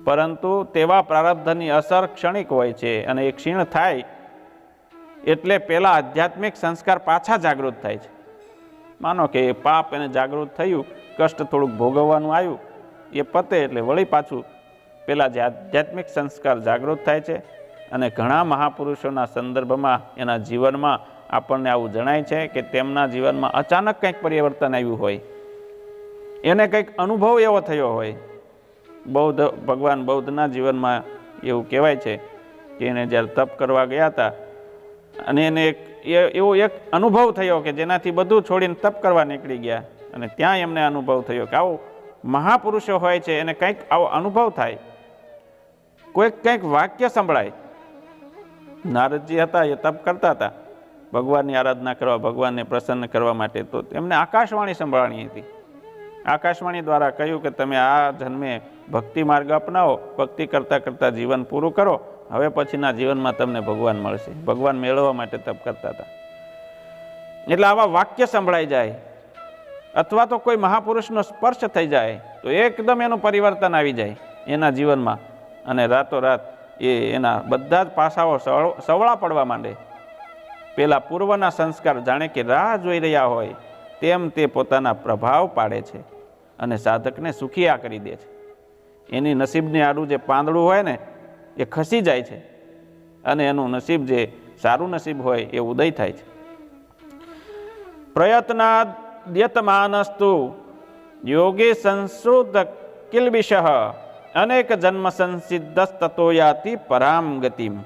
[SPEAKER 1] પરંતુ તેવા પ્રારબ્ધની અસર ક્ષણિક હોય છે અને એ ક્ષીણ થાય એટલે પેલા આધ્યાત્મિક સંસ્કાર પાછા જાગૃત થાય છે. માનો કે એ પાપ એને જાગૃત થયું, કષ્ટ થોડુંક ભોગવવાનું આવ્યું, એ પતે એટલે વળી પાછું પેલા જે આધ્યાત્મિક સંસ્કાર જાગૃત થાય છે. અને ઘણા મહાપુરુષોના સંદર્ભમાં એના જીવનમાં આપણને આવું જણાય છે કે તેમના જીવનમાં અચાનક કંઈક પરિવર્તન આવ્યું હોય, એને કંઈક અનુભવ એવો થયો હોય. ભગવાન બૌદ્ધના જીવનમાં એવું કહેવાય છે કે એને જ્યારે તપ કરવા ગયા હતા અને એને એવો એક અનુભવ થયો કે જેનાથી બધું છોડીને તપ કરવા નીકળી ગયા અને ત્યાં એમને અનુભવ થયો કે આવો મહાપુરુષો હોય છે એને કંઈક આવો અનુભવ થાય, કંઈક વાક્ય સંભળાય. નારદજી હતા, એ તપ કરતા હતા ભગવાનની આરાધના કરવા, ભગવાનને પ્રસન્ન કરવા માટે. તો એમને આકાશવાણી સંભળાણી હતી. આકાશવાણી દ્વારા કહ્યું કે તમે આ જન્મે ભક્તિ માર્ગ અપનાવો, ભક્તિ કરતાં કરતાં જીવન પૂરું કરો, હવે પછીના જીવનમાં તમને ભગવાન મળશે. ભગવાન મેળવવા માટે તપ કરતા હતા. એટલે આવા વાક્ય સંભળાઈ જાય અથવા તો કોઈ મહાપુરુષનો સ્પર્શ થઈ જાય તો એકદમ એનું પરિવર્તન આવી જાય એના જીવનમાં અને રાતોરાત એના બધા જ પાસાઓ સવળા પડવા માંડે. પેલા પૂર્વના સંસ્કાર જાણે કે રાહ જોઈ રહ્યા હોય તેમ તે પોતાના પ્રભાવ પાડે છે અને સાધકને સુખિયા કરી દે છે. એની નસીબની આડું જે પાંદડું હોય ને એ ખસી જાય છે અને એનું નસીબ જે સારું નસીબ હોય એ ઉદય થાય છે. પ્રયત્નાદ્યતમાનસ્તુ યોગી સંશ્રુત કિલ્બિષ અનેક જન્મ સંસિદ્ધસ્તતો યાતિ પરામ ગતિમ.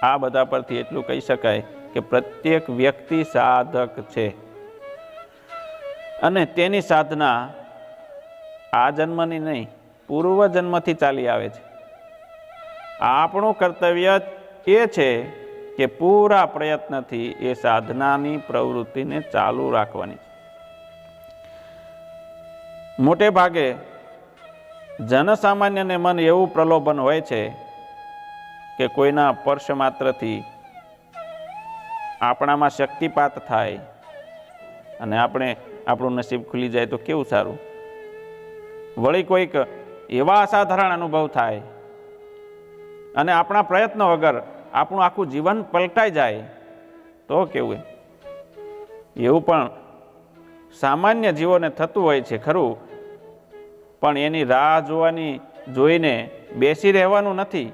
[SPEAKER 1] આ બધા પરથી એટલું કહી શકાય કે પ્રત્યેક વ્યક્તિ સાધક છે અને તેની સાધના આ જન્મની નહીં, પૂર્વ જન્મથી ચાલી આવે છે. આપણું કર્તવ્ય એ છે કે પૂરા પ્રયત્નથી એ સાધનાની પ્રવૃત્તિને ચાલુ રાખવાની. મોટે ભાગે જનસામાન્યને મન એવું પ્રલોભન હોય છે કે કોઈના સ્પર્શ માત્રથી આપણામાં શક્તિપાત થાય અને આપણું નસીબ ખુલી જાય તો કેવું સારું. વળી કોઈક એવા અસાધારણ અનુભવ થાય અને આપણા પ્રયત્નો વગર આપણું આખું જીવન પલટાઈ જાય તો કેવું. એવું પણ સામાન્ય જીવોને થતું હોય છે ખરું, પણ એની રાહ જોઈને બેસી રહેવાનું નથી.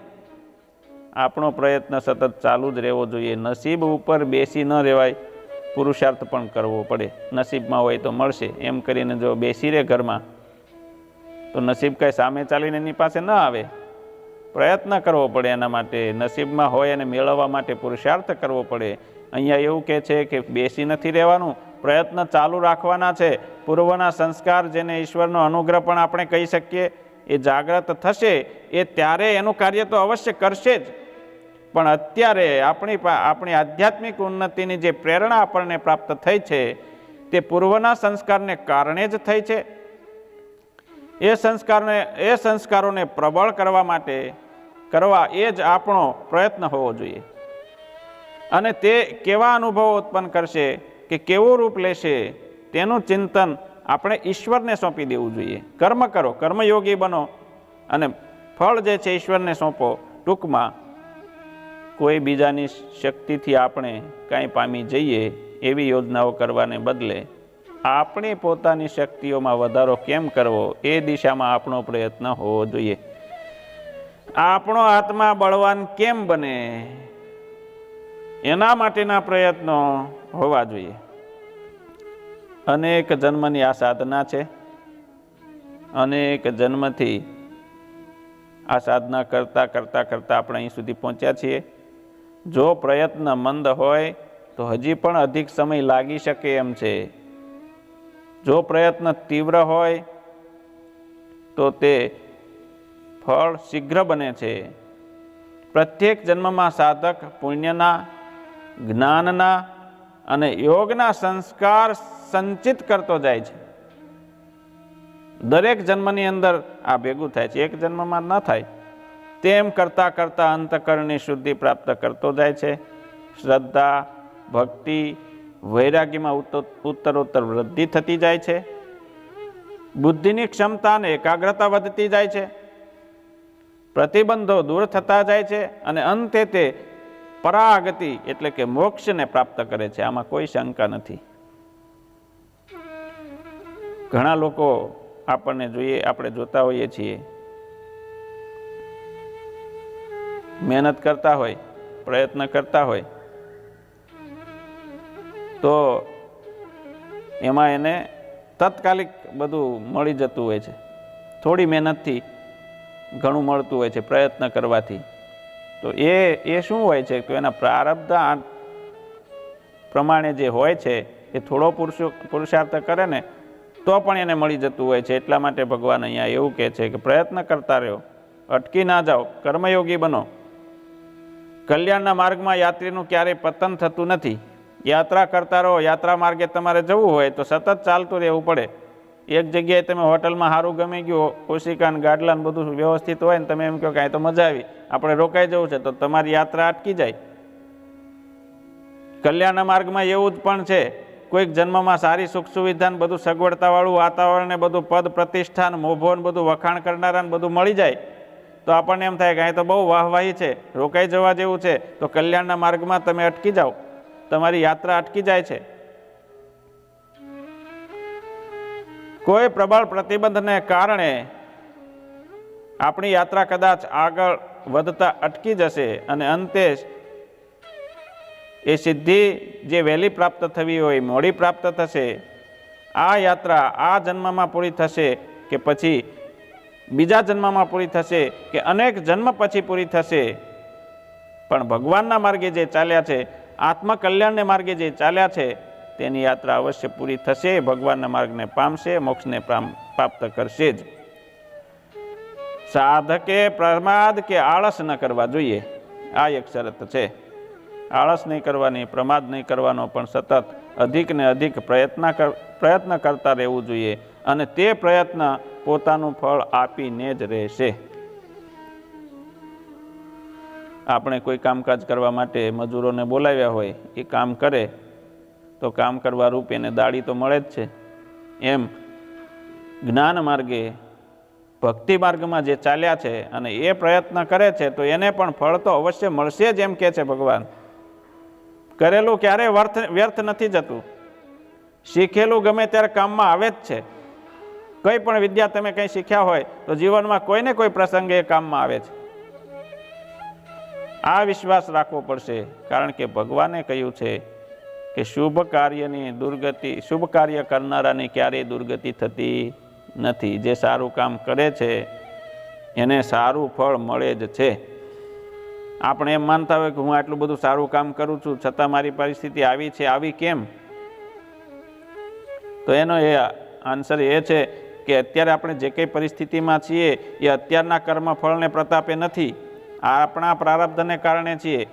[SPEAKER 1] આપણો પ્રયત્ન સતત ચાલુ જ રહેવો જોઈએ. નસીબ ઉપર બેસી ન રહેવાય, પુરુષાર્થ પણ કરવો પડે. નસીબમાં હોય તો મળશે એમ કરીને જો બેસી રહે ઘરમાં તો નસીબ કાંઈ સામે ચાલીને એની પાસે ન આવે. પ્રયત્ન કરવો પડે એના માટે. નસીબમાં હોય અને મેળવવા માટે પુરુષાર્થ કરવો પડે. અહીંયા એવું કહે છે કે બેસી નથી રહેવાનું, પ્રયત્ન ચાલુ રાખવાના છે. પૂર્વના સંસ્કાર, જેને ઈશ્વરનો અનુગ્રહ પણ આપણે કહી શકીએ, એ જાગ્રત થશે એ ત્યારે એનું કાર્ય તો અવશ્ય કરશે જ. પણ અત્યારે આપણી આધ્યાત્મિક ઉન્નતિની જે પ્રેરણા આપણને પ્રાપ્ત થઈ છે તે પૂર્વના સંસ્કારને કારણે જ થઈ છે. એ સંસ્કારોને પ્રબળ કરવા એ જ આપણો પ્રયત્ન હોવો જોઈએ. અને તે કેવા અનુભવો ઉત્પન્ન કરશે કે કેવું રૂપ લેશે તેનું ચિંતન આપણે ઈશ્વરને સોંપી દેવું જોઈએ. કર્મ કરો, કર્મયોગી બનો અને ફળ જે છે ઈશ્વરને સોંપો. ટૂંકમાં કોઈ બીજાની શક્તિથી આપણે કાંઈ પામી જઈએ એવી યોજનાઓ કરવાને બદલે આપણી પોતાની શક્તિઓમાં વધારો કેમ કરવો એ દિશામાં આપણો પ્રયત્ન હોવો જોઈએ. આપણો આત્મા બળવાન કેમ બને એના માટેના પ્રયત્નો હોવા જોઈએ. અનેક જન્મની આ સાધના છે. અનેક જન્મથી આ સાધના કરતાં આપણે અહીં સુધી પહોંચ્યા છીએ. જો પ્રયત્ન મંદ હોય તો હજી પણ અધિક સમય લાગી શકે એમ છે. જો પ્રયત્ન તીવ્ર હોય તો તે ફળ શીઘ્ર બને છે. પ્રત્યેક જન્મમાં સાધક પુણ્યના, જ્ઞાનના અને યોગના સંસ્કાર સંચિત કરતો જાય છે. દરેક જન્મની અંદર આ ભેગું થાય છે, એક જન્મમાં ન થાય. તેમ કરતાં અંતઃકરણની શુદ્ધિ પ્રાપ્ત કરતો જાય છે. શ્રદ્ધા, ભક્તિ, વૈરાગ્યમાં ઉત્તરોત્તર વૃદ્ધિ થતી જાય છે. બુદ્ધિની ક્ષમતા અને એકાગ્રતા વધતી જાય છે. પ્રતિબંધો દૂર થતા જાય છે અને અંતે તે પરાગતિ એટલે કે મોક્ષને પ્રાપ્ત કરે છે. આમાં કોઈ શંકા નથી. ઘણા લોકો આપણે જોતા હોઈએ છીએ, મહેનત કરતા હોય, પ્રયત્ન કરતા હોય તો એમાં એને તાત્કાલિક બધું મળી જતું હોય છે. થોડી મહેનતથી ઘણું મળતું હોય છે પ્રયત્ન કરવાથી. તો એ શું હોય છે તો એના પ્રારબ્ધ પ્રમાણે જે હોય છે એ થોડો પુરુષાર્થ કરે ને તો પણ એને મળી જતું હોય છે. એટલા માટે ભગવાન અહીંયા એવું કહે છે કે પ્રયત્ન કરતા રહો, અટકી ના જાઓ, કર્મયોગી બનો. કલ્યાણના માર્ગમાં યાત્રીનું ક્યારેય પતન થતું નથી. યાત્રા કરતા રહો. યાત્રા માર્ગે તમારે જવું હોય તો સતત ચાલતું રહેવું પડે. એક જગ્યાએ તમે હોટલમાં સારું ગમી ગયું, ઓશિકાન ગાડલાન બધું વ્યવસ્થિત હોય ને તમે એમ કહો કે આ તો મજા આવી, આપણે રોકાઈ જવું છે, તો તમારી યાત્રા અટકી જાય. કલ્યાણના માર્ગમાં એવું જ પણ છે. કોઈક જન્મમાં સારી સુખ સુવિધા ને બધું સગવડતાવાળું વાતાવરણ ને બધું પદ પ્રતિષ્ઠાન મોભો ને બધું વખાણ કરનારા ને બધું મળી જાય તો આપણને એમ થાય કે અહીં તો બહુ વાહવાહી છે, રોકાઈ જવા જેવું છે. તો કલ્યાણના માર્ગમાં તમે અટકી જાઓ, તમારી યાત્રા અટકી જાય છે. કોઈ પ્રબળ પ્રતિબંધને કારણે આપણી યાત્રા કદાચ આગળ વધતા અટકી જશે અને અંતે એ સિદ્ધિ જે વહેલી પ્રાપ્ત થવી હોય મોડી પ્રાપ્ત થશે. આ યાત્રા આ જન્મમાં પૂરી થશે કે પછી બીજા જન્મમાં પૂરી થશે કે અનેક જન્મ પછી પૂરી થશે, પણ ભગવાનના માર્ગે જે ચાલ્યા છે, આત્મકલ્યાણને માર્ગે જે ચાલ્યા છે, તેની યાત્રા અવશ્ય પૂરી થશે, ભગવાનના માર્ગને પામશે, મોક્ષને પ્રાપ્ત કરશે જ. સાધકે પ્રમાદ કે આળસ ન કરવા જોઈએ, આ એક શરત છે. આળસ નહીં કરવાની, પ્રમાદ નહીં કરવાનો, પણ સતત અધિક ને અધિક પ્રયત્ન કરતા રહેવું જોઈએ, અને તે પ્રયત્ન પોતાનું ફળ આપીને જ રહેશે. આપણે કોઈ કામકાજ કરવા માટે મજૂરોને બોલાવ્યા હોય, એ કામ કરે તો કામ કરવા રૂપ એને દાડી તો મળે જ છે. એમ જ્ઞાન માર્ગે, ભક્તિ માર્ગમાં જે ચાલ્યા છે અને એ પ્રયત્ન કરે છે, તો એને પણ ફળ તો અવશ્ય મળશે જ, એમ કહે છે ભગવાન. કરેલું ક્યારેય વ્યર્થ નથી જતું. શીખેલું ગમે ત્યારે કામમાં આવે જ છે. કંઈ પણ વિદ્યા તમે કંઈ શીખ્યા હોય તો જીવનમાં કોઈને કોઈ પ્રસંગે એ કામમાં આવે છે. આ વિશ્વાસ રાખવો પડશે, કારણ કે ભગવાને કહ્યું છે કે શુભ કાર્યની દુર્ગતિ, શુભ કાર્ય કરનારાની ક્યારેય દુર્ગતિ થતી નથી. જે સારું કામ કરે છે એને સારું ફળ મળે જ છે. આપણે એમ માનતા હોય કે હું આટલું બધું સારું કામ કરું છું, છતાં મારી પરિસ્થિતિ આવી છે, આવી કેમ? તો એનો એ આન્સર એ છે કે અત્યારે આપણે જે કંઈ પરિસ્થિતિમાં છીએ એ અત્યારના કર્મ ફળને પ્રતાપે નથી, આપણા પ્રારબ્ધને કારણે છીએ.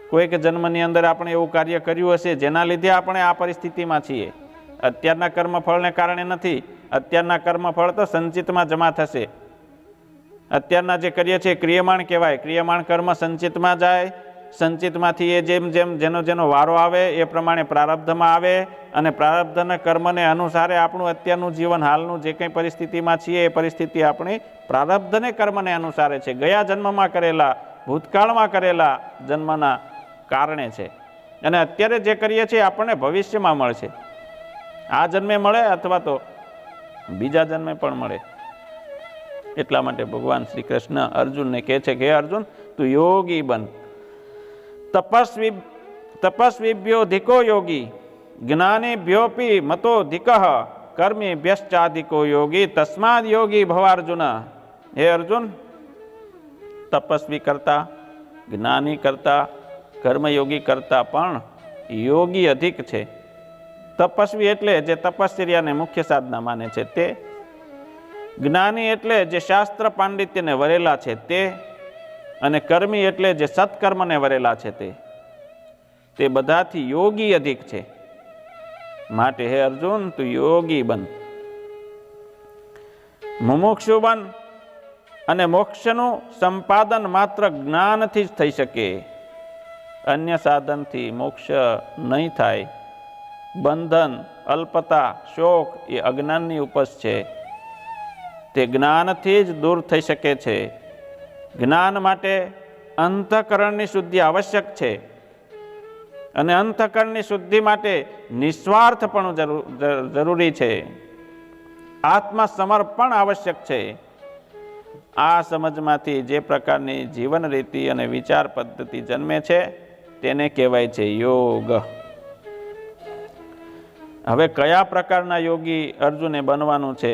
[SPEAKER 1] કોઈક જન્મની અંદર આપણે એવું કાર્ય કર્યું હશે જેના લીધે આપણે આ પરિસ્થિતિમાં છીએ. અત્યારના કર્મફળને કારણે નથી. અત્યારના કર્મફળ તો સંચિતમાં જમા થશે. અત્યારના જે કરીએ છીએ ક્રિયમાણ કહેવાય. ક્રિયમાણ કર્મ સંચિતમાં જાય, સંચિતમાંથી એ જેમ જેમ જેનો વારો આવે એ પ્રમાણે પ્રારબ્ધમાં આવે, અને પ્રારબ્ધના કર્મને અનુસારે આપણું અત્યારનું જીવન, હાલનું જે કંઈ પરિસ્થિતિમાં છીએ એ પરિસ્થિતિ આપણી પ્રારબ્ધને કર્મને અનુસારે છે. ગયા જન્મમાં કરેલા, ભૂતકાળમાં કરેલા જન્મના કારણે છે. અને અત્યારે જે કરીએ છીએ આપણને ભવિષ્યમાં મળશે. આ જન્મે મળે અથવા તો બીજા જન્મે પણ મળે. એટલા માટે ભગવાન શ્રી કૃષ્ણ અર્જુનને કહે છે કે હે અર્જુન, તું યોગી બન. તપસ્વીભ્યો ધિકો યોગી, જ્ઞાનીભ્યોપી મતો ધિકઃ, કર્મીભ્યશ્ચાધિકો યોગી, તસ્માદ યોગી ભવાર્જુન. હે અર્જુન, તપસ્વી કરતા, જ્ઞાની કરતા, કર્મયોગી કરતા પણ યોગી અધિક છે. તપસ્વી એટલે જે તપશ્ચર્યાને મુખ્ય સાધના માને છે તે, જ્ઞાની એટલે જે શાસ્ત્ર પાંડિત્યને વરેલા છે તે, અને કર્મી એટલે જે સત્કર્મને વરેલા છે તે બધાથી યોગી અધિક છે. માટે હે અર્જુન, તું યોગી બન. મુમુક્ષુ બન, અને મોક્ષનું સંપાદન માત્ર જ્ઞાનથી જ થઈ શકે. અન્ય સાધનથી મોક્ષ નહીં થાય. બંધન, અલ્પતા, શોક એ અજ્ઞાનની ઉપજ છે. તે જ્ઞાનથી જ દૂર થઈ શકે છે. જ્ઞાન માટે અંતઃકરણની શુદ્ધિ આવશ્યક છે, અને અંતઃકરણની શુદ્ધિ માટે નિસ્વાર્થપણું જરૂરી છે. આત્મસમર્પણ આવશ્યક છે. આ સમજમાંથી જે પ્રકારની જીવન રીતિ અને વિચાર પદ્ધતિ જન્મે છે તેને કહેવાય છે યોગ. હવે કયા પ્રકારના યોગી અર્જુને બનવાનું છે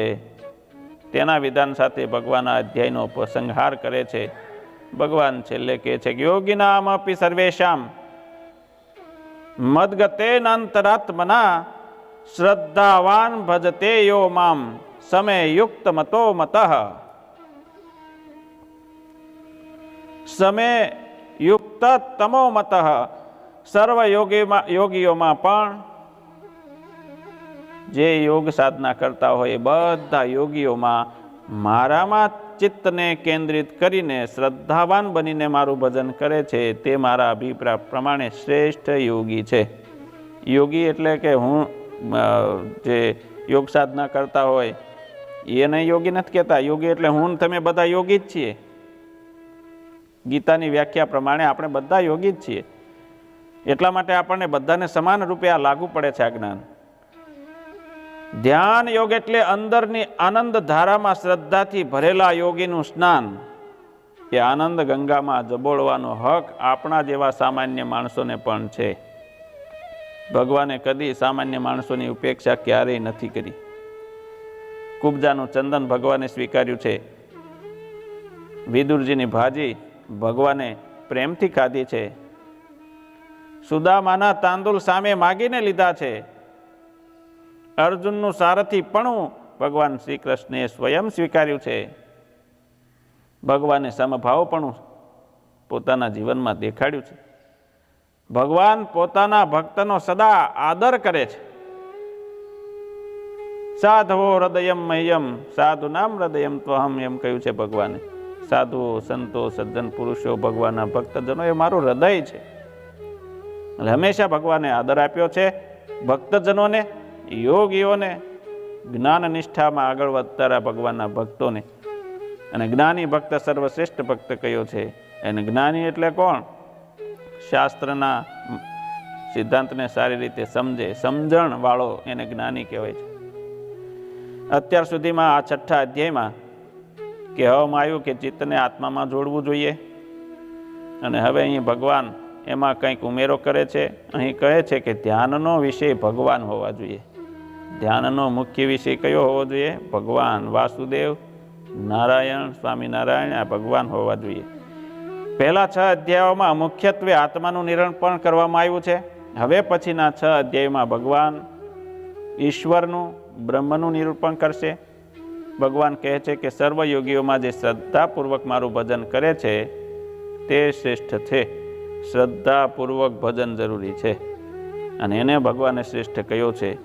[SPEAKER 1] તેના વિધાન સાથે ભગવાન આ અધ્યાયનો ઉપસંહાર કરે છે. ભગવાન છેલ્લે કહે છે કે યોગિનામ અપી સર્વેષામ મદ્ગતેનાંતરાત્મના શ્રદ્ધાવાન ભજતે યો મામ સમે યુક્ત મતો મતઃ. સમે યુક્ત તમો મતઃ. સર્વ યોગીઓમાં પણ જે યોગ સાધના કરતા હોય એ બધા યોગીઓમાં મારામાં ચિત્તને કેન્દ્રિત કરીને શ્રદ્ધાવાન બનીને મારું ભજન કરે છે તે મારા અભિપ્રાય પ્રમાણે શ્રેષ્ઠ યોગી છે. યોગી એટલે કે હું જે યોગ સાધના કરતા હોય એને યોગી નથી કહેતા. યોગી એટલે હું તમે બધા યોગી જ છીએ. ગીતાની વ્યાખ્યા પ્રમાણે આપણે બધા યોગી જ છીએ. એટલા માટે આપણને બધાને સમાન રૂપે આ લાગુ પડે છે આ જ્ઞાન. ધ્યાન યોગ એટલે અંદરની આનંદ ધારામાં શ્રદ્ધાથી ભરેલા યોગીનું સ્નાન. એ આનંદ ગંગામાં જબોળવાનો હક આપણા જેવા સામાન્ય માણસોને પણ છે. ભગવાને કદી સામાન્ય માણસોની ઉપેક્ષા ક્યારેય નથી કરી. કુબજાનું ચંદન ભગવાને સ્વીકાર્યું છે. વિદુરજીની ભાજી ભગવાને પ્રેમથી ખાધી છે. સુદામાના તાંદુલ સામે માગીને લીધા છે. અર્જુનનું સારથીપણું ભગવાન શ્રી કૃષ્ણે સ્વયં સ્વીકાર્યું છે. ભગવાને સમભાવપણું પોતાના જીવનમાં દેખાડ્યું છે. ભગવાન પોતાના ભક્તનો સદા આદર કરે છે. સાધવો હૃદયમ મહ્યમ સાધુનામ હૃદયમ ત્વહમ એમ કહ્યું છે ભગવાને. સાધુઓ, સંતો, સજ્જન પુરુષો, ભગવાનના ભક્તજનો એ મારું હૃદય છે. એટલે હંમેશા ભગવાને આદર આપ્યો છે ભક્તજનોને, યોગીઓને, જ્ઞાન નિષ્ઠામાં આગળ વધતા ભગવાનના ભક્તોને. અને જ્ઞાની ભક્ત સર્વશ્રેષ્ઠ ભક્ત કયો છે. અને જ્ઞાની એટલે કોણ? શાસ્ત્રના સિદ્ધાંતને સારી રીતે સમજે, સમજણ વાળો એને જ્ઞાની કહેવાય છે. અત્યાર સુધીમાં આ 6થા અધ્યાયમાં કહેવામાં આવ્યું કે ચિત્તને આત્મામાં જોડવું જોઈએ. અને હવે અહીં ભગવાન એમાં કંઈક ઉમેરો કરે છે. અહીં કહે છે કે ધ્યાનનો વિષય ભગવાન હોવા જોઈએ. ધ્યાનનો મુખ્ય વિષય કયો હોવો જોઈએ? ભગવાન, વાસુદેવ, નારાયણ, સ્વામિનારાયણ આ ભગવાન હોવા જોઈએ. પહેલા 6 અધ્યાયોમાં મુખ્યત્વે આત્માનું નિરૂપણ કરવામાં આવ્યું છે. હવે પછીના 6 અધ્યાયોમાં ભગવાન ઈશ્વરનું, બ્રહ્મનું નિરૂપણ કરશે. ભગવાન કહે છે કે સર્વ યોગીઓમાં જે શ્રદ્ધાપૂર્વક મારું ભજન કરે છે તે શ્રેષ્ઠ છે. શ્રદ્ધાપૂર્વક ભજન જરૂરી છે અને એને ભગવાને શ્રેષ્ઠ કહ્યો છે.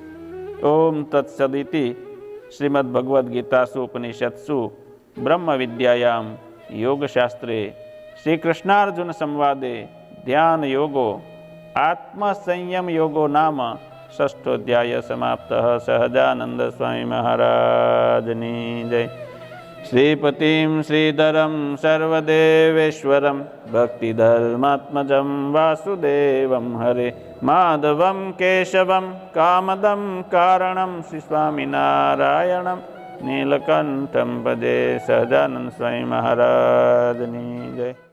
[SPEAKER 1] ઓમ તત્સદિતિ શ્રીમદ ભગવદ્ ગીતાસુ ઉપનિષત્સુ બ્રહ્મ વિદ્યાયામ યોગશાસ્ત્રે શ્રી કૃષ્ણાર્જુન સંવાદે ધ્યાન યોગો આત્મસંયમ યોગો નામ 6ઠો અધ્યાય સમાપ્ત. સહજાનંદ સ્વામી મહારાજની જય. શ્રીપતિમ શ્રીધરમ સર્વદેવેશ્વરમ ભક્તિધર્માત્મજમ વાસુદેવમ હરે માધવમ કેશવમ કામદમ કારણમ શ્રી સ્વામિનારાયણમ નીલકંઠમ પદે. સહજાનંદ સ્વામી મહારાજની જય.